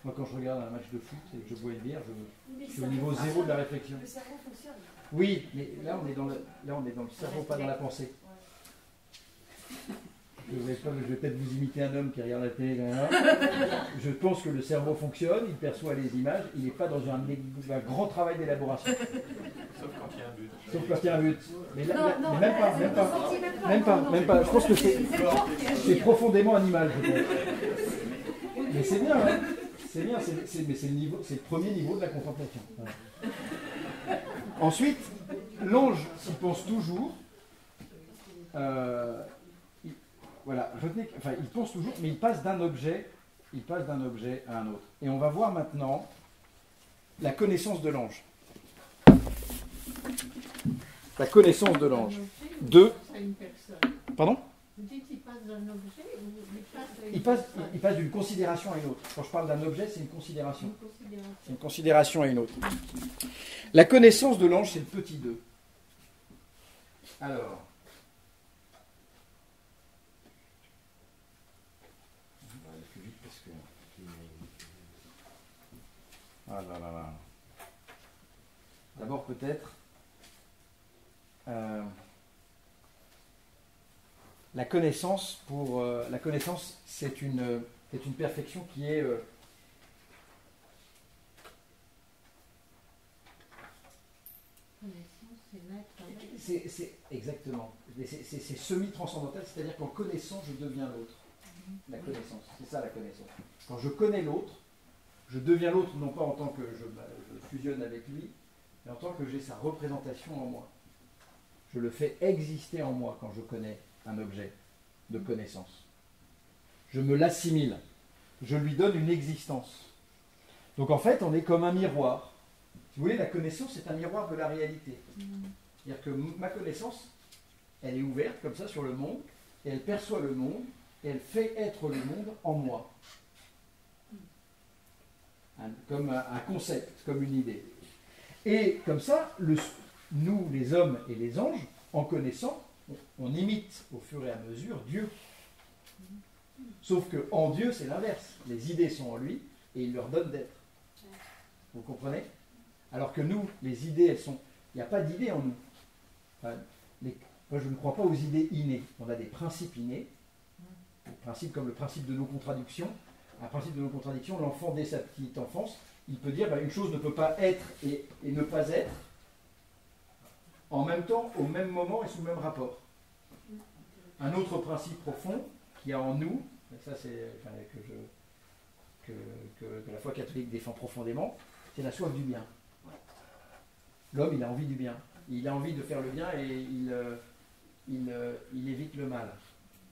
S1: Moi, quand je regarde un match de foot et que je bois une bière, je suis au niveau zéro de la réflexion.
S6: Le cerveau fonctionne.
S1: Oui, mais là, on est dans le cerveau, pas dans la pensée. Je vais peut-être vous imiter un homme qui regarde la télé. Je pense que le cerveau fonctionne, il perçoit les images, il n'est pas dans un grand travail d'élaboration.
S5: Sauf quand il y a un but.
S1: Sauf quand il y a un but. Mais, même pas. Je pense que c'est profondément animal, je pense. Mais c'est bien, hein. C'est bien, mais c'est le premier niveau de la contemplation. Voilà. Ensuite, l'ange s'y pense toujours. Voilà, il pense toujours, mais il passe d'un objet à un autre. Et on va voir maintenant la connaissance de l'ange. La connaissance de l'ange. Pardon ?
S3: Vous dites qu'il passe d'un objet ou
S1: il passe d'une considération à une autre. Quand je parle d'un objet, c'est une considération. C'est une considération à une autre. La connaissance de l'ange, c'est le petit 2. Alors... Ah là là là. D'abord peut-être la connaissance c'est une perfection qui est c'est exactement. C'est semi-transcendantal, c'est-à-dire qu'en connaissant, je deviens l'autre. La connaissance, c'est ça la connaissance. Quand je connais l'autre, je deviens l'autre non pas en tant que je fusionne avec lui, mais en tant que j'ai sa représentation en moi. Je le fais exister en moi quand je connais un objet de connaissance. Je me l'assimile. Je lui donne une existence. Donc en fait, on est comme un miroir. Si vous voulez, la connaissance est un miroir de la réalité. C'est-à-dire que ma connaissance, elle est ouverte comme ça sur le monde, et elle perçoit le monde, et elle fait être le monde en moi. Comme un concept, comme une idée. Et comme ça, nous, les hommes et les anges, en connaissant, on imite au fur et à mesure Dieu. Sauf qu'en Dieu, c'est l'inverse. Les idées sont en lui et il leur donne d'être. Vous comprenez ? Alors que nous, les idées, elles sont... Il n'y a pas d'idées en nous. Enfin, moi, je ne crois pas aux idées innées. On a des principes innés, des principes comme le principe de nos contradictions. Un principe de nos contradictions, l'enfant, dès sa petite enfance, il peut dire une chose ne peut pas être et ne pas être en même temps, au même moment et sous le même rapport. Un autre principe profond qu'il y a en nous, et ça c'est que la foi catholique défend profondément, c'est la soif du bien. L'homme, il a envie du bien. Il a envie de faire le bien et il évite le mal.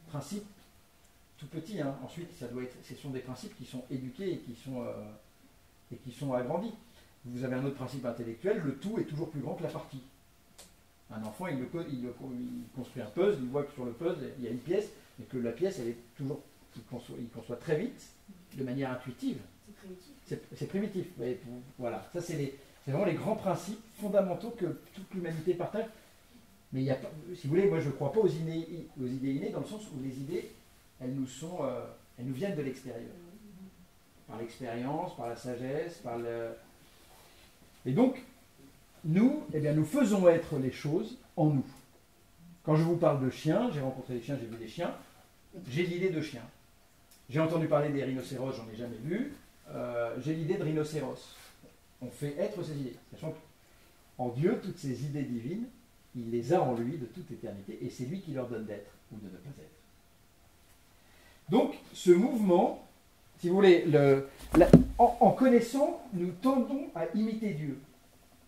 S1: Principe tout petit, hein. Ensuite, ce sont des principes qui sont éduqués et qui sont agrandis. vous avez un autre principe intellectuel, le tout est toujours plus grand que la partie. Un enfant, il construit un puzzle, il voit que sur le puzzle, il y a une pièce, et que la pièce, elle est toujours, il conçoit très vite, de manière intuitive.
S6: C'est primitif.
S1: C'est primitif. Mais voilà, ça c'est vraiment les grands principes fondamentaux que toute l'humanité partage. Mais il y a pas, si vous voulez, moi je ne crois pas aux idées innées dans le sens où les idées, elles nous viennent de l'extérieur. Par l'expérience, par la sagesse, par le... Et donc, nous, eh bien, nous faisons être les choses en nous. Quand je vous parle de chiens, j'ai rencontré des chiens, j'ai vu des chiens, j'ai l'idée de chien. J'ai entendu parler des rhinocéros, j'en ai jamais vu. J'ai l'idée de rhinocéros. On fait être ces idées. Sachant qu'en Dieu, toutes ces idées divines, il les a en lui de toute éternité, et c'est lui qui leur donne d'être ou de ne pas être. Donc, ce mouvement, si vous voulez, en connaissant, nous tendons à imiter Dieu.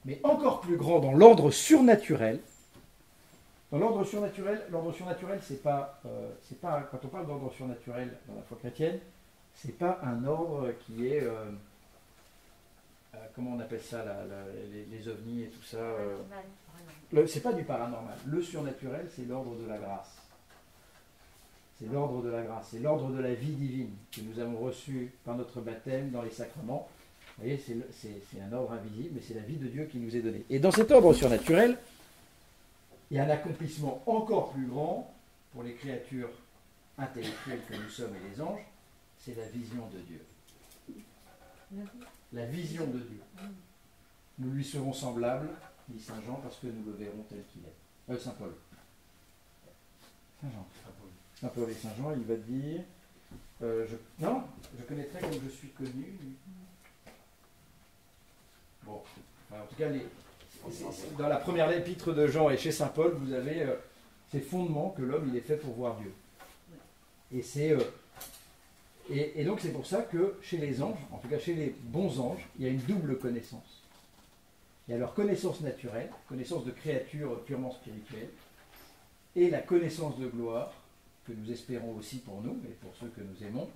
S1: Mais encore plus grand dans l'ordre surnaturel. Dans l'ordre surnaturel, c'est pas, quand on parle d'ordre surnaturel dans la foi chrétienne, c'est pas un ordre qui est, comment on appelle ça, les ovnis et tout ça. C'est pas du paranormal. Le surnaturel, c'est l'ordre de la grâce. C'est l'ordre de la grâce, c'est l'ordre de la vie divine que nous avons reçu par notre baptême dans les sacrements. Vous voyez, c'est un ordre invisible, mais c'est la vie de Dieu qui nous est donnée. Et dans cet ordre surnaturel, il y a un accomplissement encore plus grand pour les créatures intellectuelles que nous sommes et les anges, c'est la vision de Dieu. La vision de Dieu. Nous lui serons semblables, dit Saint Jean, parce que nous le verrons tel qu'il est. Saint Paul. Saint Jean. Saint Paul et Saint Jean, il va dire, je connaîtrai comme je suis connu. Bon, enfin, en tout cas, dans la première épître de Jean et chez Saint Paul, vous avez ces fondements que l'homme il est fait pour voir Dieu. Et donc c'est pour ça que chez les anges, en tout cas chez les bons anges, il y a une double connaissance. Il y a leur connaissance naturelle, connaissance de créatures purement spirituelles, et la connaissance de gloire, que nous espérons aussi pour nous, et pour ceux que nous aimons,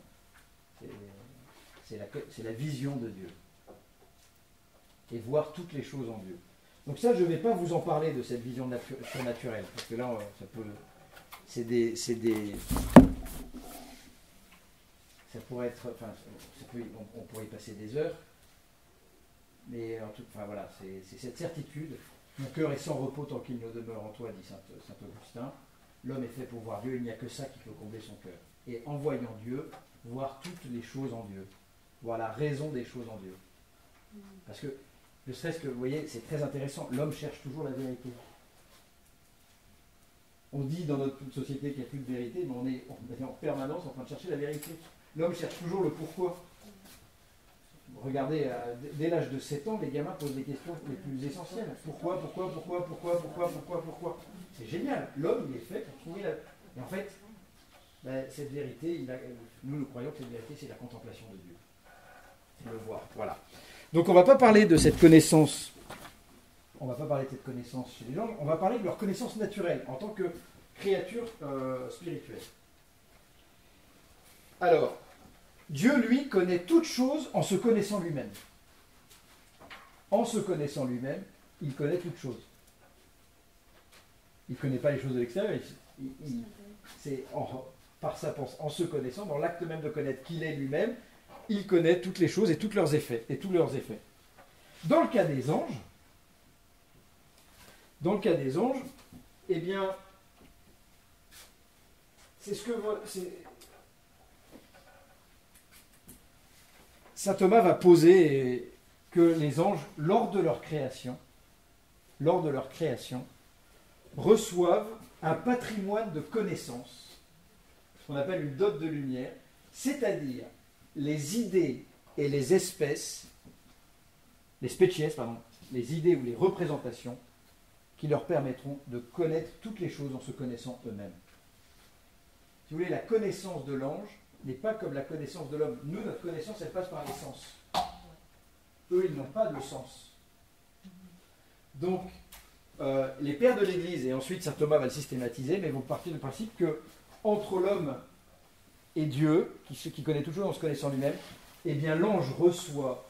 S1: c'est la vision de Dieu. Et voir toutes les choses en Dieu. Donc ça, je ne vais pas vous en parler de cette vision surnaturelle, parce que là, ça pourrait être, enfin, on pourrait y passer des heures, mais en tout, enfin voilà, c'est cette certitude. Mon cœur est sans repos tant qu'il ne demeure en toi, dit saint Augustin. L'homme est fait pour voir Dieu, il n'y a que ça qui peut combler son cœur. Et en voyant Dieu, voir toutes les choses en Dieu, voir la raison des choses en Dieu. Parce que, ne serait-ce que, vous voyez, c'est très intéressant, l'homme cherche toujours la vérité. On dit dans notre société qu'il n'y a plus de vérité, mais on est en permanence en train de chercher la vérité. L'homme cherche toujours le pourquoi. Regardez, dès l'âge de 7 ans, les gamins posent des questions les plus essentielles. Pourquoi C'est génial. L'homme, il est fait pour trouver la... Et en fait, cette vérité, nous croyons que cette vérité, c'est la contemplation de Dieu. C'est le voir. Voilà. Donc on ne va pas parler de cette connaissance. On ne va pas parler de cette connaissance chez les gens. On va parler de leur connaissance naturelle en tant que créature spirituelle. Alors, Dieu, lui, connaît toutes choses en se connaissant lui-même. En se connaissant lui-même, il connaît toutes choses. Il ne connaît pas les choses de l'extérieur. C'est en se connaissant, dans l'acte même de connaître qu'il est lui-même, il connaît toutes les choses et tous leurs effets. Dans le cas des anges, eh bien, c'est ce que saint Thomas va poser que les anges, lors de leur création, reçoivent un patrimoine de connaissances, ce qu'on appelle une dot de lumière, c'est-à-dire les idées et les espèces, les species, les idées ou les représentations qui leur permettront de connaître toutes les choses en se connaissant eux-mêmes. Si vous voulez, la connaissance de l'ange n'est pas comme la connaissance de l'homme. Nous, notre connaissance, elle passe par les sens. Eux, ils n'ont pas de sens. Donc, les pères de l'Église, et ensuite saint Thomas va le systématiser, mais vont partir du principe que entre l'homme et Dieu, qui connaît toujours en se connaissant lui-même, eh bien l'ange reçoit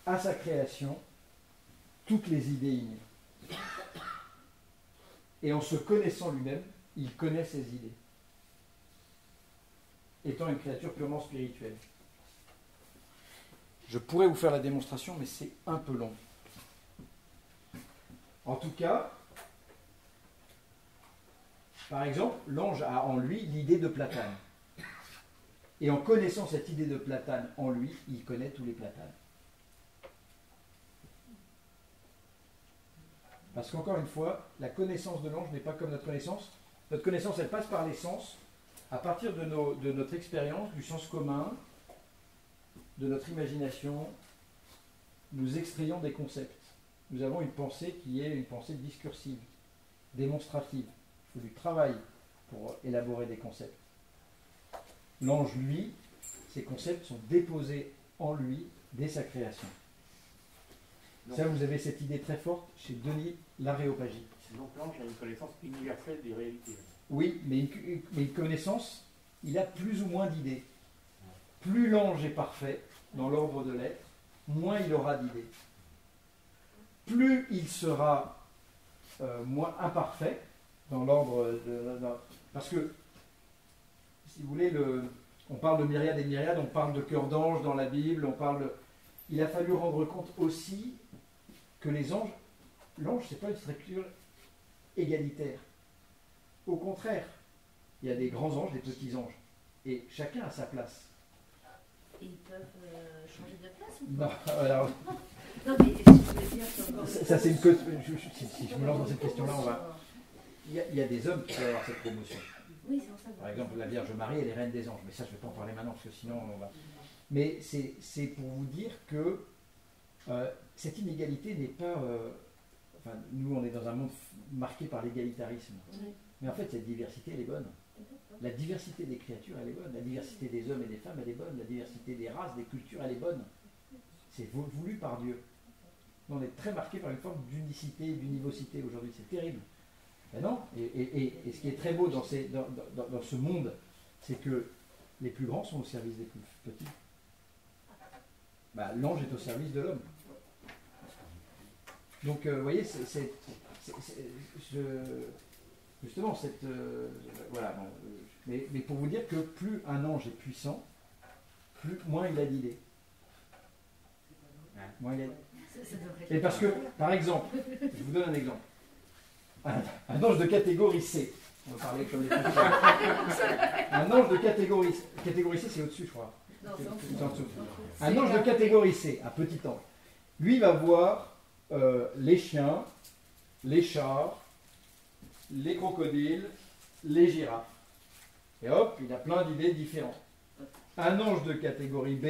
S1: à sa création toutes les idées innées. Et en se connaissant lui-même, il connaît ses idées, étant une créature purement spirituelle. Je pourrais vous faire la démonstration, mais c'est un peu long. En tout cas, par exemple, l'ange a en lui l'idée de Platane. Et en connaissant cette idée de Platane en lui, il connaît tous les platanes. Parce qu'encore une fois, la connaissance de l'ange n'est pas comme notre connaissance. Notre connaissance, elle passe par les sens, à partir de notre expérience, du sens commun, de notre imagination, nous extrayons des concepts. Nous avons une pensée qui est une pensée discursive, démonstrative. Il faut du travail pour élaborer des concepts. L'ange, lui, ces concepts sont déposés en lui dès sa création. Ça, vous avez cette idée très forte chez Denis l'Aréopagite.
S9: Donc l'ange a une connaissance universelle des réalités.
S1: Oui, mais une connaissance, il a plus ou moins d'idées. Plus l'ange est parfait dans l'ordre de l'être, moins il aura d'idées. Plus il sera moins imparfait dans l'ordre de... Parce que, si vous voulez, on parle de myriades et myriades, on parle de cœur d'ange dans la Bible, on parle de... Il a fallu rendre compte aussi que les anges, l'ange, ce n'est pas une structure égalitaire. Au contraire, il y a des grands anges, des petits anges. Et chacun a sa place.
S3: Et ils peuvent changer de place ou
S1: Non,
S3: pas?
S1: alors,
S3: Non, mais si je veux dire
S1: ça c'est une si je me lance dans cette question-là, on va. Il y a des hommes qui peuvent avoir cette promotion.
S3: Oui, c'est pour ça.
S1: Par exemple, la Vierge Marie, elle est reine des anges. Mais ça, je ne vais pas en parler maintenant, parce que sinon, on va. Mais c'est pour vous dire que cette inégalité n'est pas. Enfin, nous, on est dans un monde marqué par l'égalitarisme.
S3: Oui.
S1: Mais en fait, cette diversité, elle est bonne. La diversité des créatures, elle est bonne. La diversité des hommes et des femmes, elle est bonne. La diversité des races, des cultures, elle est bonne. C'est voulu par Dieu. On est très marqué par une forme d'unicité, d'univocité aujourd'hui. C'est terrible. Ben non. Et ce qui est très beau dans ce monde, c'est que les plus grands sont au service des plus petits. Ben, l'ange est au service de l'homme. Donc, vous voyez, justement, voilà. Bon, mais pour vous dire que plus un ange est puissant, moins il a d'idées. Moins il a... Et parce que, par exemple, je vous donne un exemple. Un ange de catégorie C. On va parler comme les un ange de catégorie C, c'est au-dessus, je crois. C'est en dessous. Un ange de catégorie C, un petit ange. Lui va voir les chiens, les chars, les crocodiles, les girafes. Et hop, il a plein d'idées différentes. Un ange de catégorie B,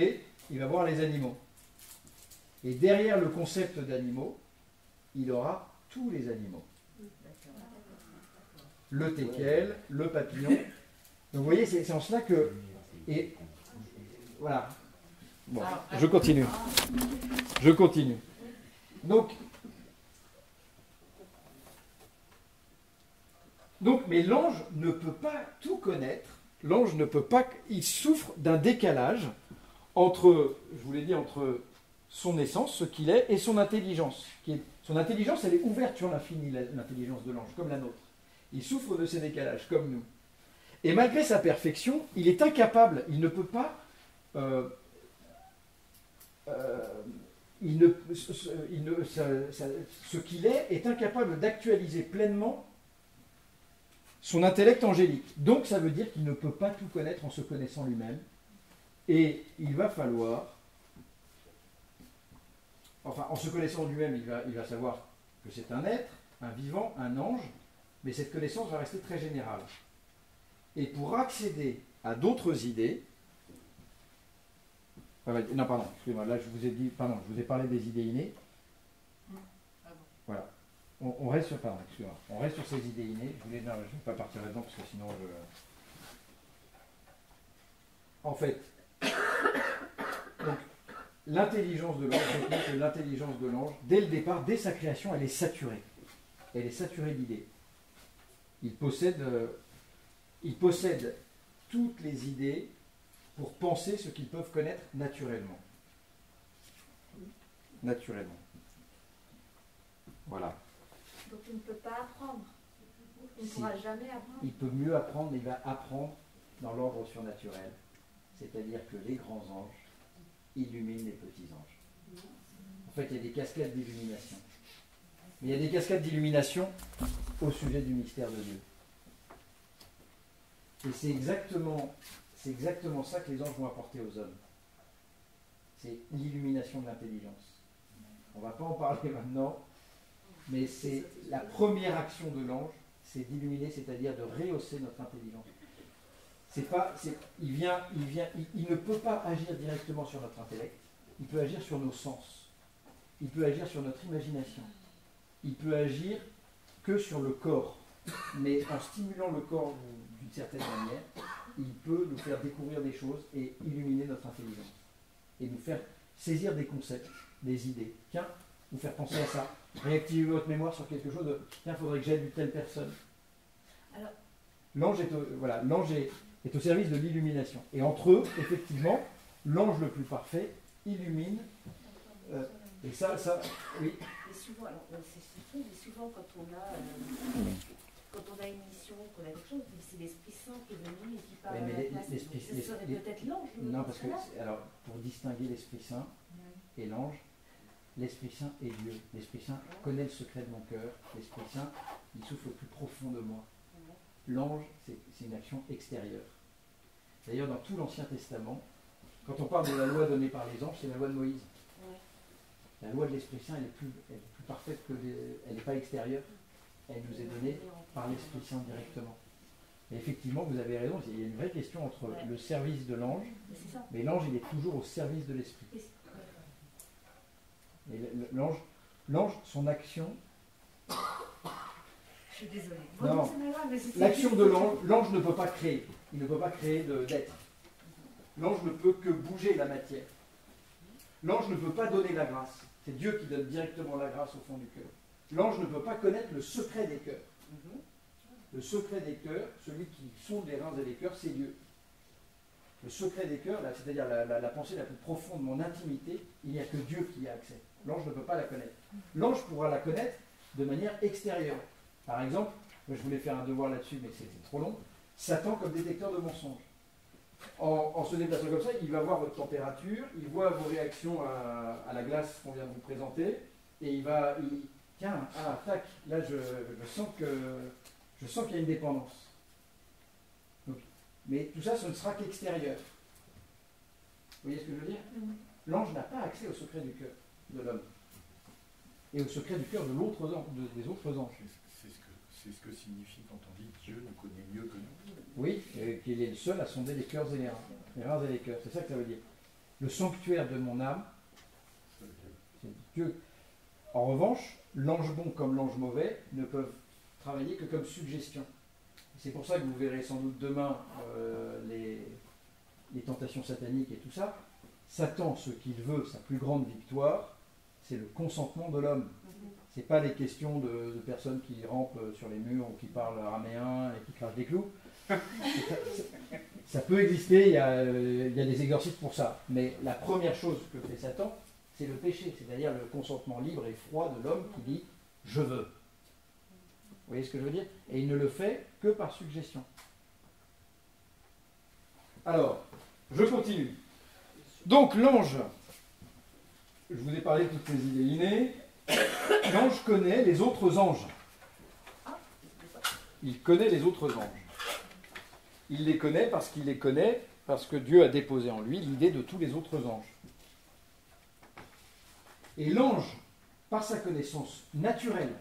S1: il va voir les animaux. Et derrière le concept d'animaux, il aura tous les animaux. Le teckel, le papillon. Donc vous voyez, c'est en cela que... Et voilà. Bon, je continue. Je continue. Donc, mais l'ange ne peut pas tout connaître. L'ange ne peut pas... Il souffre d'un décalage entre, je vous l'ai dit, entre son essence, ce qu'il est, et son intelligence. Son intelligence, elle est ouverte sur l'infini, l'intelligence de l'ange, comme la nôtre. Il souffre de ces décalages, comme nous. Et malgré sa perfection, il est incapable, il ne peut pas... ce qu'il est incapable d'actualiser pleinement son intellect angélique. Donc ça veut dire qu'il ne peut pas tout connaître en se connaissant lui-même. Et il va falloir... Enfin, en se connaissant lui-même, il va savoir que c'est un être, un vivant, un ange, mais cette connaissance va rester très générale. Et pour accéder à d'autres idées... Non, pardon, excusez-moi, là je vous ai parlé des idées innées. Voilà. On reste sur, pardon, excusez-moi, on reste sur ces idées innées. Je ne vais pas partir là-dedans parce que sinon je... En fait, donc, l'intelligence de l'ange, dès le départ, dès sa création, elle est saturée. Elle est saturée d'idées. Il possède toutes les idées pour penser ce qu'ils peuvent connaître naturellement. Naturellement. Voilà.
S3: Donc il ne peut pas apprendre. Il ne
S1: Si.
S3: pourra jamais apprendre.
S1: Il peut mieux apprendre, il va apprendre dans l'ordre surnaturel. C'est-à-dire que les grands anges illuminent les petits anges. En fait, il y a des cascades d'illumination. Mais il y a des cascades d'illumination au sujet du mystère de Dieu. Et c'est exactement ça que les anges vont apporter aux hommes. C'est l'illumination de l'intelligence. On ne va pas en parler maintenant, mais c'est la première action de l'ange, c'est d'illuminer, c'est-à-dire de rehausser notre intelligence. Il ne peut pas agir directement sur notre intellect, il peut agir sur nos sens, il peut agir sur notre imagination, il peut agir que sur le corps, mais en stimulant le corps d'une certaine manière, il peut nous faire découvrir des choses et illuminer notre intelligence, et nous faire saisir des concepts, des idées. Tiens, vous faire penser à ça, réactiver votre mémoire sur quelque chose de tiens, il faudrait que j'aide une telle personne.
S3: Alors,
S1: l'ange est au service de l'illumination. Et entre eux, effectivement, l'ange le plus parfait illumine. Et ça, oui.
S3: mais souvent, alors, c'est surtout, mais souvent quand on a une mission, qu'on a quelque chose, c'est l'Esprit Saint qui est venu et qui parle
S1: Oui,
S3: à
S1: mais
S3: la place. Ce serait peut-être l'ange.
S1: Non, parce que, alors, pour distinguer l'Esprit Saint et l'ange, l'Esprit Saint est Dieu. L'Esprit Saint connaît le secret de mon cœur. L'Esprit Saint, il souffle au plus profond de moi. L'ange, c'est une action extérieure. D'ailleurs, dans tout l'Ancien Testament, quand on parle de la loi donnée par les anges, c'est la loi de Moïse. La loi de l'Esprit Saint, elle est plus parfaite que elle n'est pas extérieure. Elle nous est donnée par l'Esprit Saint directement. Et effectivement, vous avez raison, il y a une vraie question entre le service de l'ange, mais l'ange, il est toujours au service de l'Esprit. Et l'ange, son action...
S3: Je suis désolée.
S1: Non, l'action de l'ange ne peut pas créer. Il ne peut pas créer d'être. L'ange ne peut que bouger la matière. L'ange ne peut pas donner la grâce. C'est Dieu qui donne directement la grâce au fond du cœur. L'ange ne peut pas connaître le secret des cœurs. Le secret des cœurs, celui qui sonde les reins et les cœurs, c'est Dieu. Le secret des cœurs, c'est-à-dire la pensée la plus profonde, mon intimité, il n'y a que Dieu qui y a accès. L'ange ne peut pas la connaître. L'ange pourra la connaître de manière extérieure. Par exemple, je voulais faire un devoir là-dessus, mais c'est trop long. Satan comme détecteur de mensonges. En se déplaçant comme ça, il va voir votre température, il voit vos réactions à la glace qu'on vient de vous présenter, et tiens, tac, là je sens qu'il y a une dépendance. Donc, mais tout ça, ce ne sera qu'extérieur. Vous voyez ce que je veux dire? L'ange n'a pas accès au secret du cœur de l'homme, et au secret du cœur des autres anges.
S5: C'est ce que signifie quand on dit Dieu nous connaît mieux que nous.
S1: Oui, qu'il est le seul à sonder les cœurs et les reins et les cœurs. C'est ça que ça veut dire. Le sanctuaire de mon âme, c'est Dieu. En revanche, l'ange bon comme l'ange mauvais ne peuvent travailler que comme suggestion. C'est pour ça que vous verrez sans doute demain les tentations sataniques et tout ça. Satan, ce qu'il veut, sa plus grande victoire, c'est le consentement de l'homme. Ce n'est pas les questions de personnes qui rampent sur les murs ou qui parlent araméen et qui crachent des clous. Ça peut exister, il y a des exorcismes pour ça. Mais la première chose que fait Satan, c'est le péché, c'est-à-dire le consentement libre et froid de l'homme qui dit « je veux ». Vous voyez ce que je veux dire? Et il ne le fait que par suggestion. Alors, je continue. Donc l'ange, je vous ai parlé de toutes les idées innées. L'ange connaît les autres anges. Il connaît les autres anges. Il les connaît parce que Dieu a déposé en lui l'idée de tous les autres anges. Et l'ange, par sa connaissance naturelle,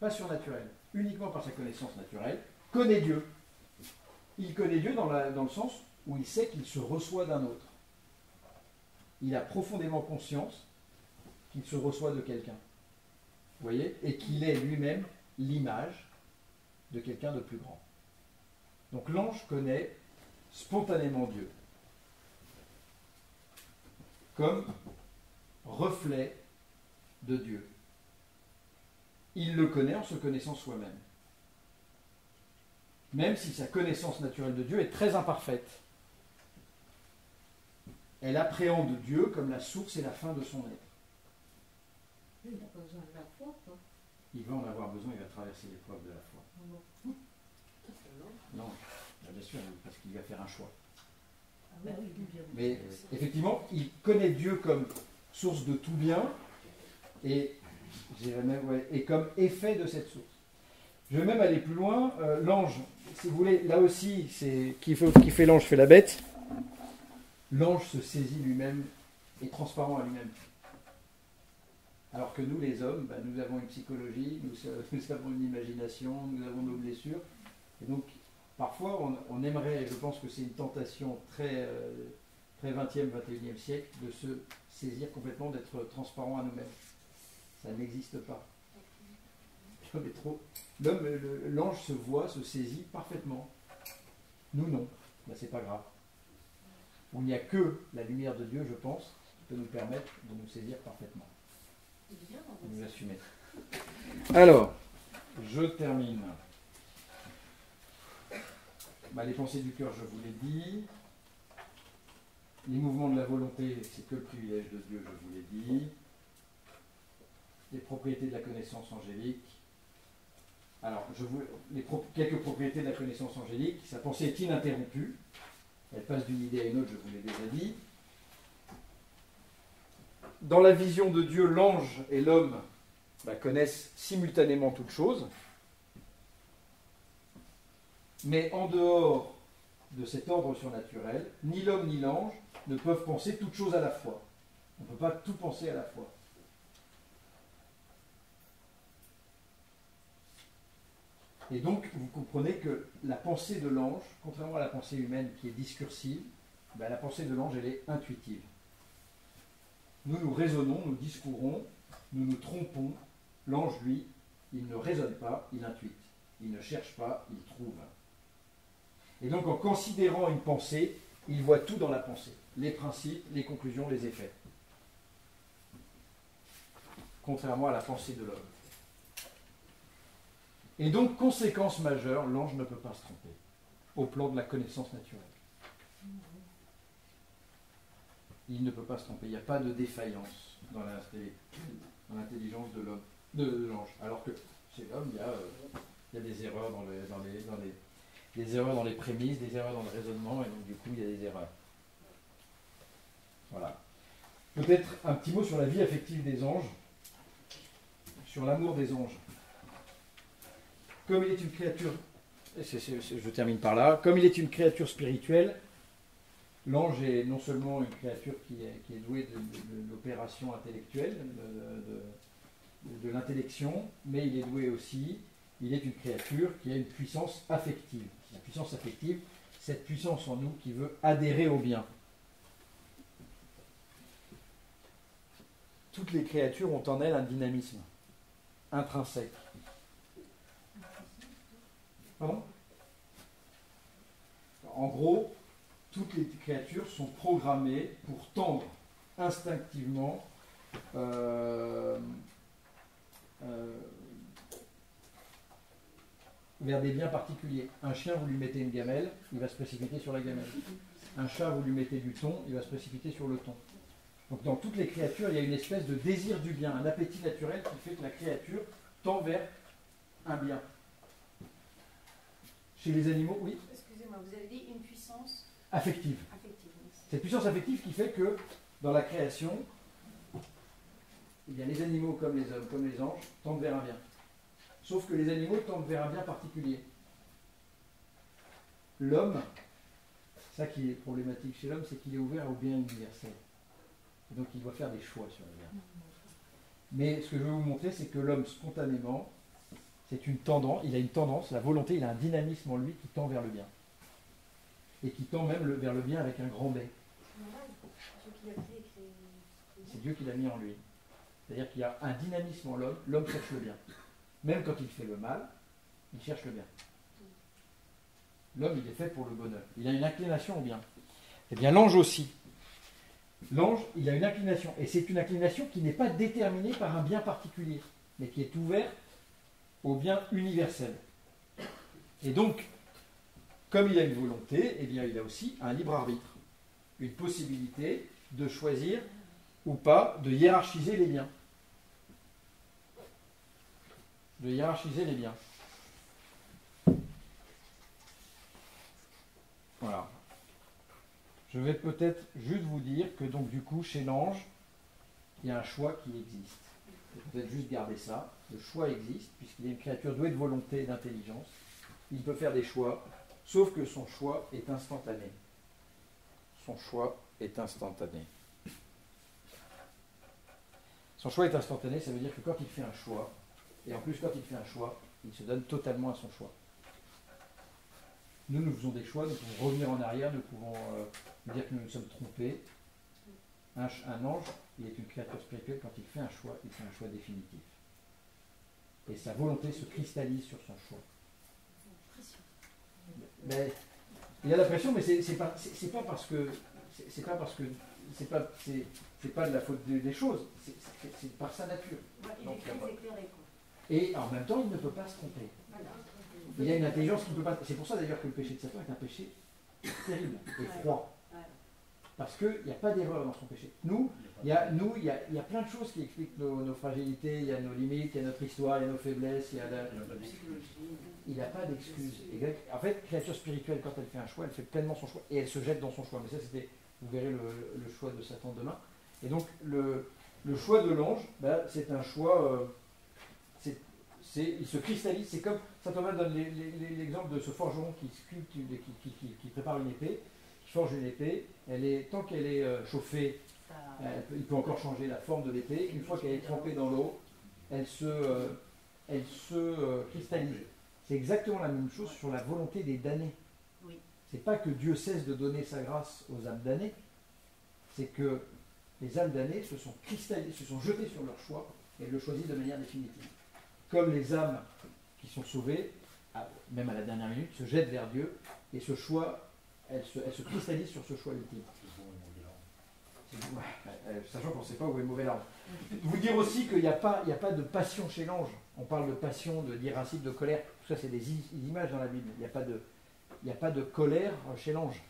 S1: pas surnaturelle, uniquement par sa connaissance naturelle, connaît Dieu. Il connaît Dieu dans le sens où il sait qu'il se reçoit d'un autre. Il a profondément conscience qu'il se reçoit de quelqu'un. Vous voyez? Et qu'il est lui-même l'image de quelqu'un de plus grand. Donc l'ange connaît spontanément Dieu comme reflet de Dieu. Il le connaît en se connaissant soi-même. Même si sa connaissance naturelle de Dieu est très imparfaite. Elle appréhende Dieu comme la source et la fin de son être.
S3: Il n'a pas besoin de la foi, quoi.
S1: Il va en avoir besoin, il va traverser l'épreuve de la foi. Non, bien sûr, parce qu'il va faire un choix.
S3: Ah oui, oui, bien.
S1: Mais effectivement, il connaît Dieu comme source de tout bien et, je dirais même, ouais, et comme effet de cette source. Je vais même aller plus loin. L'ange, si vous voulez, là aussi, c'est qui fait l'ange fait la bête. L'ange se saisit lui-même, est transparent à lui-même. Alors que nous, les hommes, nous avons une psychologie, nous avons une imagination, nous avons nos blessures. Et donc, parfois, on aimerait, et je pense que c'est une tentation très 20e, 21e siècle, de se saisir complètement, d'être transparent à nous-mêmes. Ça n'existe pas. L'ange se voit, se saisit parfaitement. Nous, non. C'est pas grave. Il n'y a que la lumière de Dieu, je pense, qui peut nous permettre de nous saisir parfaitement. De nous assumer. Alors, je termine. Les pensées du cœur, je vous l'ai dit. Les mouvements de la volonté, c'est que le privilège de Dieu, je vous l'ai dit. Les propriétés de la connaissance angélique. Alors, quelques propriétés de la connaissance angélique. Sa pensée est ininterrompue. Elle passe d'une idée à une autre, je vous l'ai déjà dit. Dans la vision de Dieu, l'ange et l'homme connaissent simultanément toutes choses. Mais en dehors de cet ordre surnaturel, ni l'homme ni l'ange ne peuvent penser toutes choses à la fois. On ne peut pas tout penser à la fois. Et donc, vous comprenez que la pensée de l'ange, contrairement à la pensée humaine qui est discursive, la pensée de l'ange, elle est intuitive. Nous raisonnons, nous discourons, nous nous trompons. L'ange, lui, il ne raisonne pas, il intuite. Il ne cherche pas, il trouve. Et donc, en considérant une pensée, il voit tout dans la pensée. Les principes, les conclusions, les effets. Contrairement à la pensée de l'homme. Et donc, conséquence majeure, l'ange ne peut pas se tromper au plan de la connaissance naturelle. Il ne peut pas se tromper. Il n'y a pas de défaillance dans l'intelligence de l'homme, de l'ange. Alors que chez l'homme, il y a des erreurs des erreurs dans les prémices, des erreurs dans le raisonnement, et donc du coup, il y a des erreurs. Voilà. Peut-être un petit mot sur la vie affective des anges, sur l'amour des anges. Comme il est une créature, je termine par là, comme il est une créature spirituelle, l'ange est non seulement une créature qui est douée de l'opération intellectuelle, de l'intellection, mais il est doué aussi, il est une créature qui a une puissance affective. La puissance affective, cette puissance en nous qui veut adhérer au bien. Toutes les créatures ont en elles un dynamisme intrinsèque. Pardon ? En gros, toutes les créatures sont programmées pour tendre instinctivement vers des biens particuliers. Un chien, vous lui mettez une gamelle, il va se précipiter sur la gamelle. Un chat, vous lui mettez du thon, il va se précipiter sur le thon. Donc dans toutes les créatures, il y a une espèce de désir du bien, un appétit naturel qui fait que la créature tend vers un bien. Chez les animaux, oui.
S3: Excusez-moi, vous avez dit une puissance
S1: affective.
S3: Merci.
S1: Cette puissance affective qui fait que dans la création, eh bien, les animaux comme les hommes, comme les anges, tendent vers un bien. Sauf que les animaux tendent vers un bien particulier. L'homme, ça qui est problématique chez l'homme, c'est qu'il est ouvert au bien universel. Et donc il doit faire des choix sur le bien. Mais ce que je veux vous montrer, c'est que l'homme, spontanément, c'est une tendance, il a une tendance, la volonté, il a un dynamisme en lui qui tend vers le bien. Et qui tend même vers le bien avec un grand B. C'est Dieu qui l'a mis en lui. C'est-à-dire qu'il y a un dynamisme en l'homme, l'homme cherche le bien. Même quand il fait le mal, il cherche le bien. L'homme, il est fait pour le bonheur. Il a une inclination au bien. Eh bien, l'ange aussi. L'ange, il a une inclination. Et c'est une inclination qui n'est pas déterminée par un bien particulier, mais qui est ouverte au bien universel. Et donc, comme il a une volonté, eh bien, il a aussi un libre arbitre. Une possibilité de choisir ou pas de hiérarchiser les biens. de hiérarchiser les biens. Voilà. Je vais peut-être juste vous dire que donc du coup, chez l'ange, il y a un choix qui existe. Peut-être juste garder ça. Le choix existe, puisqu'il est une créature douée de volonté et d'intelligence. Il peut faire des choix, sauf que son choix est instantané. Son choix est instantané. Son choix est instantané, ça veut dire que quand il fait un choix, et en plus quand il fait un choix, il se donne totalement à son choix. Nous faisons des choix, nous pouvons revenir en arrière, nous pouvons dire que nous nous sommes trompés. Un ange, il est une créature spirituelle, quand il fait un choix définitif. Et sa volonté se cristallise sur son choix. Mais, il y a la pression, mais c'est pas parce que c'est pas de la faute des choses, c'est par sa nature.
S3: Il est très éclairé, quoi.
S1: Et en même temps, il ne peut pas se tromper.
S3: Voilà.
S1: Il y a une intelligence qui ne peut pas. C'est pour ça d'ailleurs que le péché de Satan est un péché terrible et froid. Parce qu'il n'y a pas d'erreur dans son péché. Il y a plein de choses qui expliquent nos fragilités, il y a nos limites, il y a notre histoire, il y a nos faiblesses, il n'y a pas d'excuse. En fait, créature spirituelle, quand elle fait un choix, elle fait pleinement son choix et elle se jette dans son choix. Mais ça, vous verrez le choix de Satan demain. Et donc, le choix de l'ange, c'est un choix. Il se cristallise. C'est comme saint Thomas donne l'exemple de ce forgeron qui sculpte, qui prépare une épée. Forge une épée, tant qu'elle est chauffée, il peut encore changer la forme de l'épée. Une fois qu'elle est trempée dans l'eau, elle se cristallise. C'est exactement la même chose sur la volonté des damnés.
S3: Oui.
S1: C'est pas que Dieu cesse de donner sa grâce aux âmes damnées, c'est que les âmes damnées se sont cristallisées, se sont jetées sur leur choix et le choisissent de manière définitive. Comme les âmes qui sont sauvées, même à la dernière minute, se jettent vers Dieu et ce choix. Elle se cristallise sur ce choix ultime. Sachant qu'on ne sait pas où est le mauvais l'arbre. Vous dire aussi qu'il n'y a pas de passion chez l'ange. On parle de passion, d'irascible, de colère. Tout ça, c'est des images dans la Bible. Il n'y a pas de colère chez l'ange.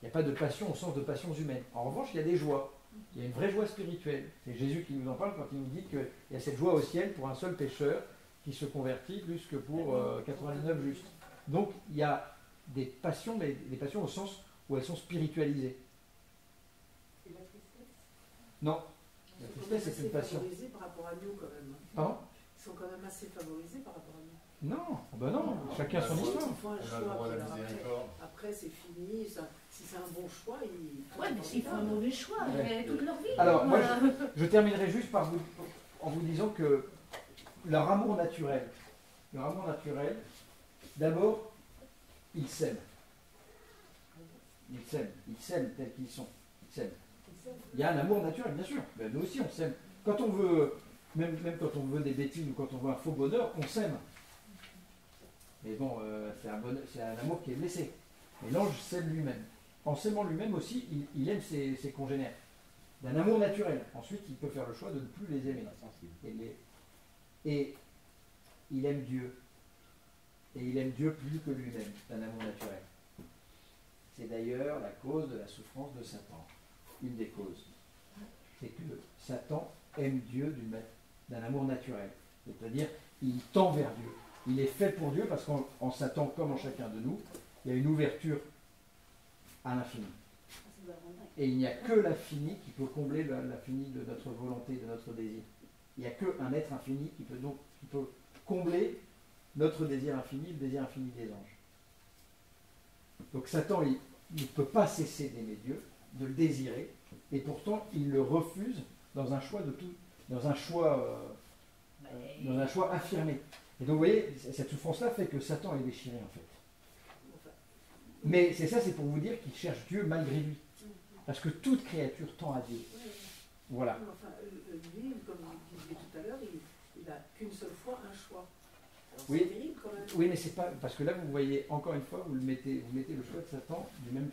S1: Il n'y a pas de passion au sens de passions humaines. En revanche, il y a des joies. Il y a une vraie joie spirituelle. C'est Jésus qui nous en parle quand il nous dit qu'il y a cette joie au ciel pour un seul pécheur qui se convertit plus que pour 99 justes. Donc, il y a des passions, mais des passions au sens où elles sont spiritualisées.
S3: Et la tristesse?
S1: Non. La tristesse, c'est une passion.
S6: Ils sont favorisés par rapport à nous, quand même.
S1: Pardon?
S6: Ils sont quand même assez favorisés par rapport à nous.
S1: Non, chacun son histoire.
S6: Ils font un choix, après c'est fini. Si c'est un bon choix, ils...
S3: Ouais, mais s'ils font un mauvais choix, toute leur vie.
S1: Alors, moi, je terminerai juste en vous disant que leur amour naturel, d'abord, ils s'aiment. Ils s'aiment tels qu'ils sont. Ils s'aiment. Il y a un amour naturel, bien sûr. Mais nous aussi, on s'aime. Quand on veut, même quand on veut des bêtises ou quand on veut un faux bonheur, on s'aime. Mais bon, c'est un amour qui est blessé. Mais l'ange s'aime lui-même. En s'aimant lui-même aussi, il aime ses congénères. D'un amour naturel. Ensuite, il peut faire le choix de ne plus les aimer. Et il aime Dieu. Et il aime Dieu plus que lui-même, d'un amour naturel. C'est d'ailleurs la cause de la souffrance de Satan. Une des causes. C'est que Satan aime Dieu d'un amour naturel. C'est-à-dire, il tend vers Dieu. Il est fait pour Dieu parce qu'en Satan, comme en chacun de nous, il y a une ouverture à l'infini. Et il n'y a que l'infini qui peut combler l'infini de notre volonté, de notre désir. Il n'y a qu'un être infini qui peut combler notre désir infini, le désir infini des anges. Donc Satan, il ne peut pas cesser d'aimer Dieu, de le désirer, et pourtant il le refuse dans un choix dans un choix affirmé. Et donc vous voyez, cette souffrance-là fait que Satan est déchiré en fait. Mais c'est pour vous dire qu'il cherche Dieu malgré lui. Parce que toute créature tend à Dieu. Voilà.
S6: Enfin, lui, comme vous disiez tout à l'heure, il n'a qu'une seule fois un choix. Alors,
S1: Oui.
S6: c'est terrible quand même.
S1: Oui, mais c'est pas. Parce que là, vous voyez, encore une fois, vous mettez le choix de Satan de même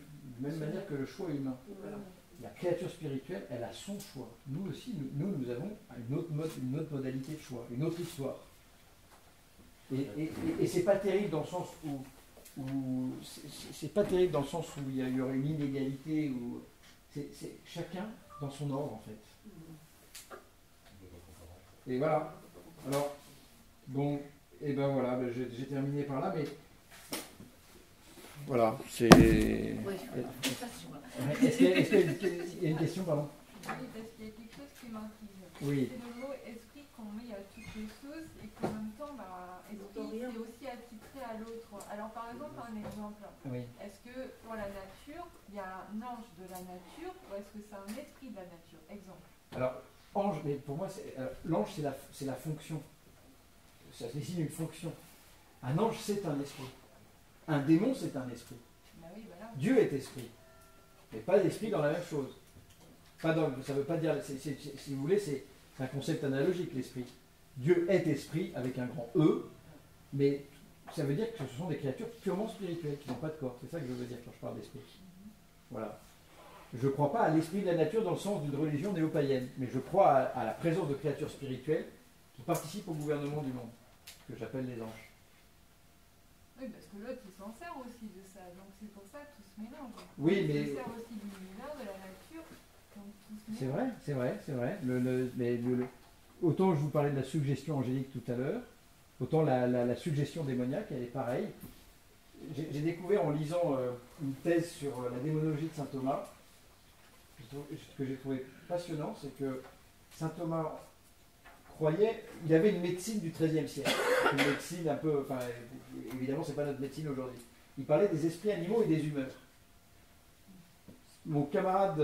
S1: manière que le choix humain.
S6: Voilà.
S1: La créature spirituelle, elle a son choix. Nous aussi, nous avons une autre modalité de choix, une autre histoire. Et c'est pas terrible dans le sens où c'est pas terrible dans le sens où il y aurait une inégalité, où c'est chacun dans son ordre en fait. Et voilà. Alors, Bon, et ben voilà, ben j'ai terminé par là, mais voilà, c'est.
S3: Oui,
S1: Est-ce qu'il y a une question, pardon?
S2: Oui, parce qu'il y a quelque chose qui m'intrigue.
S1: Oui.
S2: C'est le mot esprit qu'on met à toutes les choses et qu'en même temps, esprit, c'est aussi attitré à l'autre. Alors, par exemple, un exemple.
S1: Oui.
S2: Est-ce que pour la nature, il y a un ange de la nature ou est-ce que c'est un esprit de la nature? Exemple.
S1: Alors, ange, mais pour moi, l'ange, c'est la fonction. Ça désigne une fonction. Un ange, c'est un esprit. Un démon, c'est un esprit.
S2: Bah oui, voilà.
S1: Dieu est esprit. Mais pas l'esprit dans la même chose. Pas dans, ça ne veut pas dire, si vous voulez, c'est un concept analogique, l'esprit. Dieu est esprit avec un grand E, mais ça veut dire que ce sont des créatures purement spirituelles, qui n'ont pas de corps. C'est ça que je veux dire quand je parle d'esprit. Voilà. Je ne crois pas à l'esprit de la nature dans le sens d'une religion néo-païenne, mais je crois à la présence de créatures spirituelles qui participent au gouvernement du monde, que j'appelle les anges.
S2: Oui, parce que l'autre, il s'en sert aussi de ça. Donc c'est pour ça que tout se mélange.
S1: Oui,
S2: Il
S1: mais...
S2: se sert aussi de l'univers, de la nature. Donc tout se
S1: C'est
S2: mélange.
S1: vrai, c'est vrai, c'est vrai. Autant je vous parlais de la suggestion angélique tout à l'heure, autant la suggestion démoniaque, elle est pareille. J'ai découvert en lisant une thèse sur la démonologie de saint Thomas, ce que j'ai trouvé passionnant, c'est que saint Thomas croyait, il avait une médecine du XIIIe siècle, une médecine un peu, enfin évidemment c'est pas notre médecine aujourd'hui. Il parlait des esprits animaux et des humeurs. Mon camarade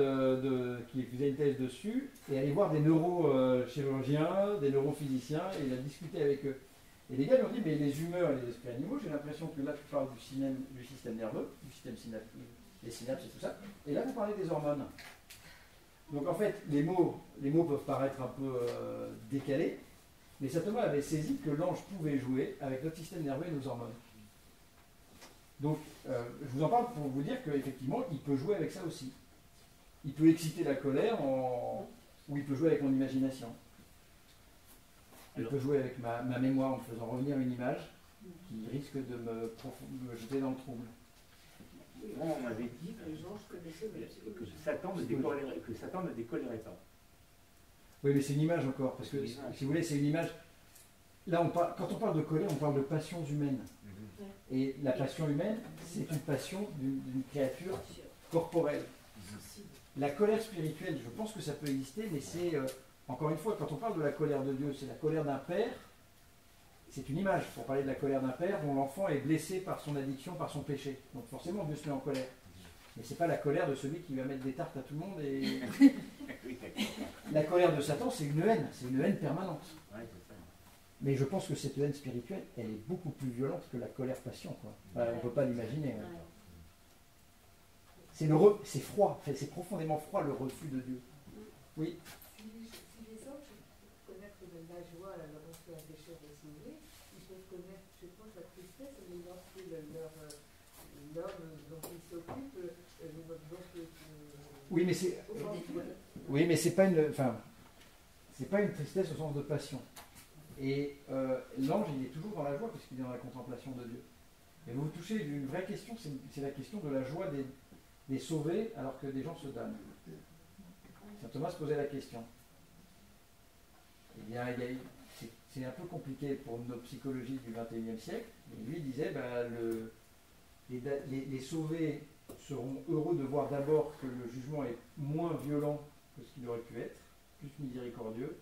S1: qui faisait une thèse dessus est allé voir des neurochirurgiens, des neurophysiciens, et il a discuté avec eux. Et les gars lui ont dit, mais les humeurs et les esprits animaux, j'ai l'impression que là tu parles du système nerveux, du système des synapses et tout ça, et là vous parlez des hormones. Donc en fait, les mots peuvent paraître un peu décalés, mais saint Thomas avait saisi que l'ange pouvait jouer avec notre système nerveux et nos hormones. Donc, je vous en parle pour vous dire qu'effectivement, il peut jouer avec ça aussi. Il peut exciter la colère ou il peut jouer avec mon imagination. Il peut jouer avec ma mémoire en me faisant revenir une image qui risque de me jeter dans le trouble.
S9: Moi, on m'avait dit que Satan ne décolérait pas.
S1: Oui, mais c'est une image encore, parce que si vous voulez, c'est une image. Là, quand on parle de colère, on parle de passions humaines. Et la passion humaine, c'est une passion d'une créature corporelle. La colère spirituelle, je pense que ça peut exister, mais c'est, encore une fois, quand on parle de la colère de Dieu, c'est la colère d'un père, c'est une image, pour parler de la colère d'un père dont l'enfant est blessé par son addiction, par son péché. Donc forcément, Dieu se met en colère. Mais ce n'est pas la colère de celui qui va mettre des tartes à tout le monde. Et... La colère de Satan, c'est une haine permanente. Mais je pense que cette haine spirituelle, elle est beaucoup plus violente que la colère-passion. On ne peut pas l'imaginer. C'est froid, c'est profondément froid le refus de Dieu. Oui.
S6: Si les anges connaissent la joie, lorsque un pécheur est sauvé, ils peuvent connaître, je pense, la tristesse, mais lorsque l'homme dont ils s'occupent,
S1: oui, mais c'est pas une tristesse au sens de passion. Et l'ange, il est toujours dans la joie parce qu'il est dans la contemplation de Dieu. Et vous touchez une vraie question, c'est la question de la joie des sauvés alors que des gens se damnent. Saint Thomas se posait la question. Eh bien, c'est un peu compliqué pour nos psychologies du XXIe siècle. Et lui disait, les sauvés seront heureux de voir d'abord que le jugement est moins violent que ce qu'il aurait pu être, plus miséricordieux.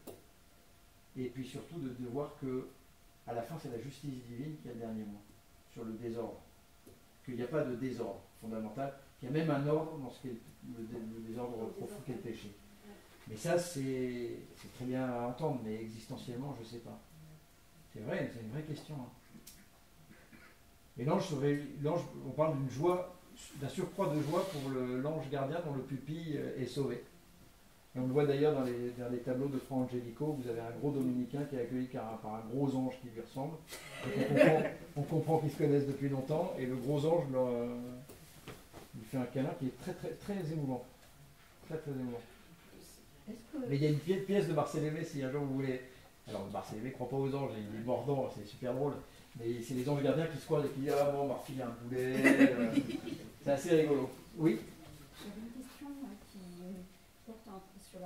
S1: Et puis surtout de voir que à la fin c'est la justice divine qui a le dernier mot sur le désordre. Qu'il n'y a pas de désordre fondamental, qu'il y a même un ordre dans ce qui est le désordre profond qu'est le péché. Mais ça c'est très bien à entendre, mais existentiellement je ne sais pas. C'est vrai, c'est une vraie question. Et l'ange, on parle d'une joie, d'un surcroît de joie pour l'ange gardien dont le pupille est sauvé. Et on le voit d'ailleurs dans les tableaux de Fra Angelico, vous avez un gros dominicain qui est accueilli par un gros ange qui lui ressemble. On comprend qu'ils se connaissent depuis longtemps, et le gros ange lui fait un câlin qui est très, très, très émouvant. Très, très émouvant. Mais il y a une pièce de Marcel Aimé, si un jour vous voulez. Alors Marcel Aimé ne croit pas aux anges, il est mordant, c'est super drôle. Mais c'est les anges gardiens qui se croisent et qui disent « Ah bon, on m'a refilé un boulet. » C'est assez rigolo. Oui.
S10: J'avais une question qui porte sur le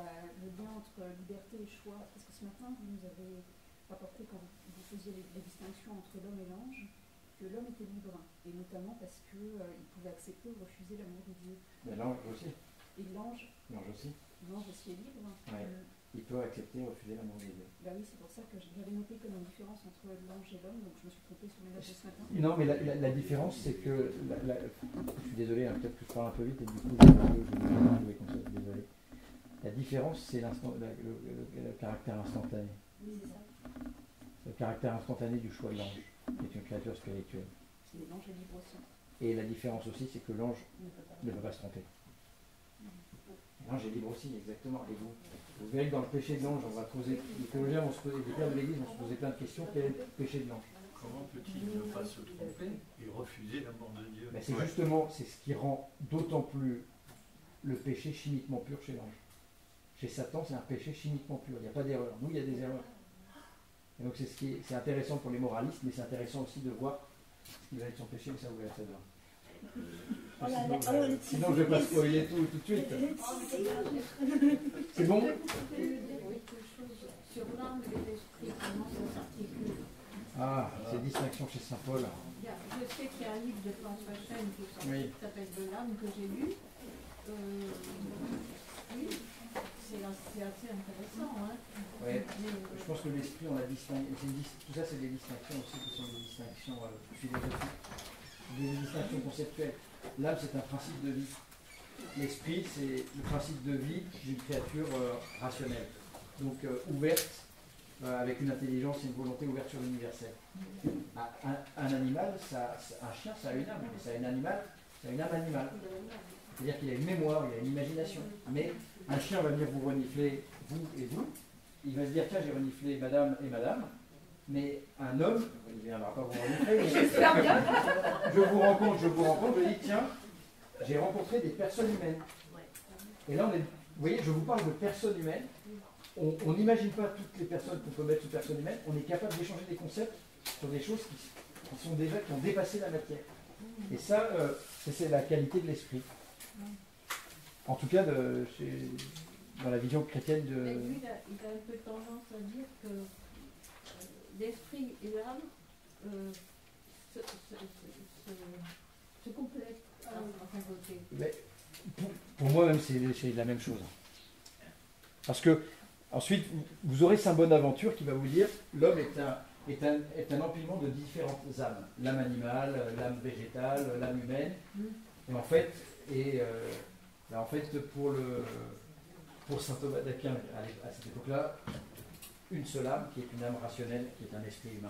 S10: lien entre liberté et choix. Parce que ce matin, vous nous avez rapporté quand vous faisiez la distinction entre l'homme et l'ange, que l'homme était libre, et notamment parce qu'il pouvait accepter ou refuser l'amour de Dieu.
S1: Mais l'ange aussi.
S10: Et l'ange
S1: aussi.
S10: L'ange aussi est libre.
S1: Ouais. Il peut accepter ou refuser l'amour de Dieu.
S10: Bah oui, c'est pour ça que j'avais noté comme une différence entre l'ange et l'homme, donc je me suis trompée sur mes notes de ce matin.
S1: Non, mais la différence, c'est que... je suis désolé, hein, peut-être que je parle un peu vite, et du coup, je vais jouer comme ça, désolé. La différence, c'est le caractère instantané.
S10: Oui, c'est ça.
S1: C'est le caractère instantané du choix de l'ange, qui est une créature spirituelle.
S10: L'ange est libre aussi.
S1: Et la différence aussi, c'est que l'ange ne peut pas se tromper. L'ange est libre aussi, exactement. Et vous verrez que dans le péché de l'ange, on va poser, les théologiens vont se poser, les pères de l'Église vont se poser plein de questions. Quel est le péché de l'ange?
S4: Comment peut-il ne pas se tromper et refuser l'amour de Dieu?
S1: Ben c'est justement, c'est ce qui rend d'autant plus le péché chimiquement pur chez l'ange. Chez Satan, c'est un péché chimiquement pur. Il n'y a pas d'erreur. Nous, il y a des erreurs. Et donc, c'est intéressant pour les moralistes, mais c'est intéressant aussi de voir ce qui va être son péché, mais ça, vous verrez ça demain. Sinon, je ne vais pas spoiler tout de suite. C'est bon?
S10: Sur l'âme et l'esprit, comment ça s'articule?
S1: Ah, c'est distinction chez Saint Paul.
S10: Je sais qu'il y a un livre de François Chêne qui s'appelle De l'âme que j'ai lu. Oui, c'est assez intéressant. Hein.
S1: Ouais. Je pense que l'esprit, on a distingué. Tout ça, c'est des distinctions aussi qui sont des distinctions philosophiques, des distinctions conceptuelles. L'âme, c'est un principe de vie. L'esprit, c'est le principe de vie d'une créature rationnelle. Donc ouverte, avec une intelligence et une volonté ouverte sur l'universel. Un animal, un chien, ça a une âme, mais ça a une âme animale. C'est-à-dire qu'il a une mémoire, il a une imagination. Mais un chien va venir vous renifler, vous et vous. Il va se dire, tiens, j'ai reniflé madame et madame. Mais un homme, il ne viendra pas vous renifler. Je vous rencontre, je dis, tiens, j'ai rencontré des personnes humaines. Et là, vous voyez, je vous parle de personnes humaines. On n'imagine pas toutes les personnes qu'on peut mettre sous personnes humaines. On est capable d'échanger des concepts sur des choses qui ont dépassé la matière. Et ça, c'est la qualité de l'esprit. En tout cas, dans la vision chrétienne de...
S10: Mais lui, il a un peu tendance à dire que l'esprit et l'âme se complètent à un côté.
S1: Mais pour moi, même, c'est la même chose. Parce que, ensuite, vous aurez Saint Bonaventure qui va vous dire l'homme est un empilement de différentes âmes. L'âme animale, l'âme végétale, l'âme humaine. Et en fait, pour saint Thomas d'Aquin, à cette époque-là, une seule âme qui est une âme rationnelle, qui est un esprit humain.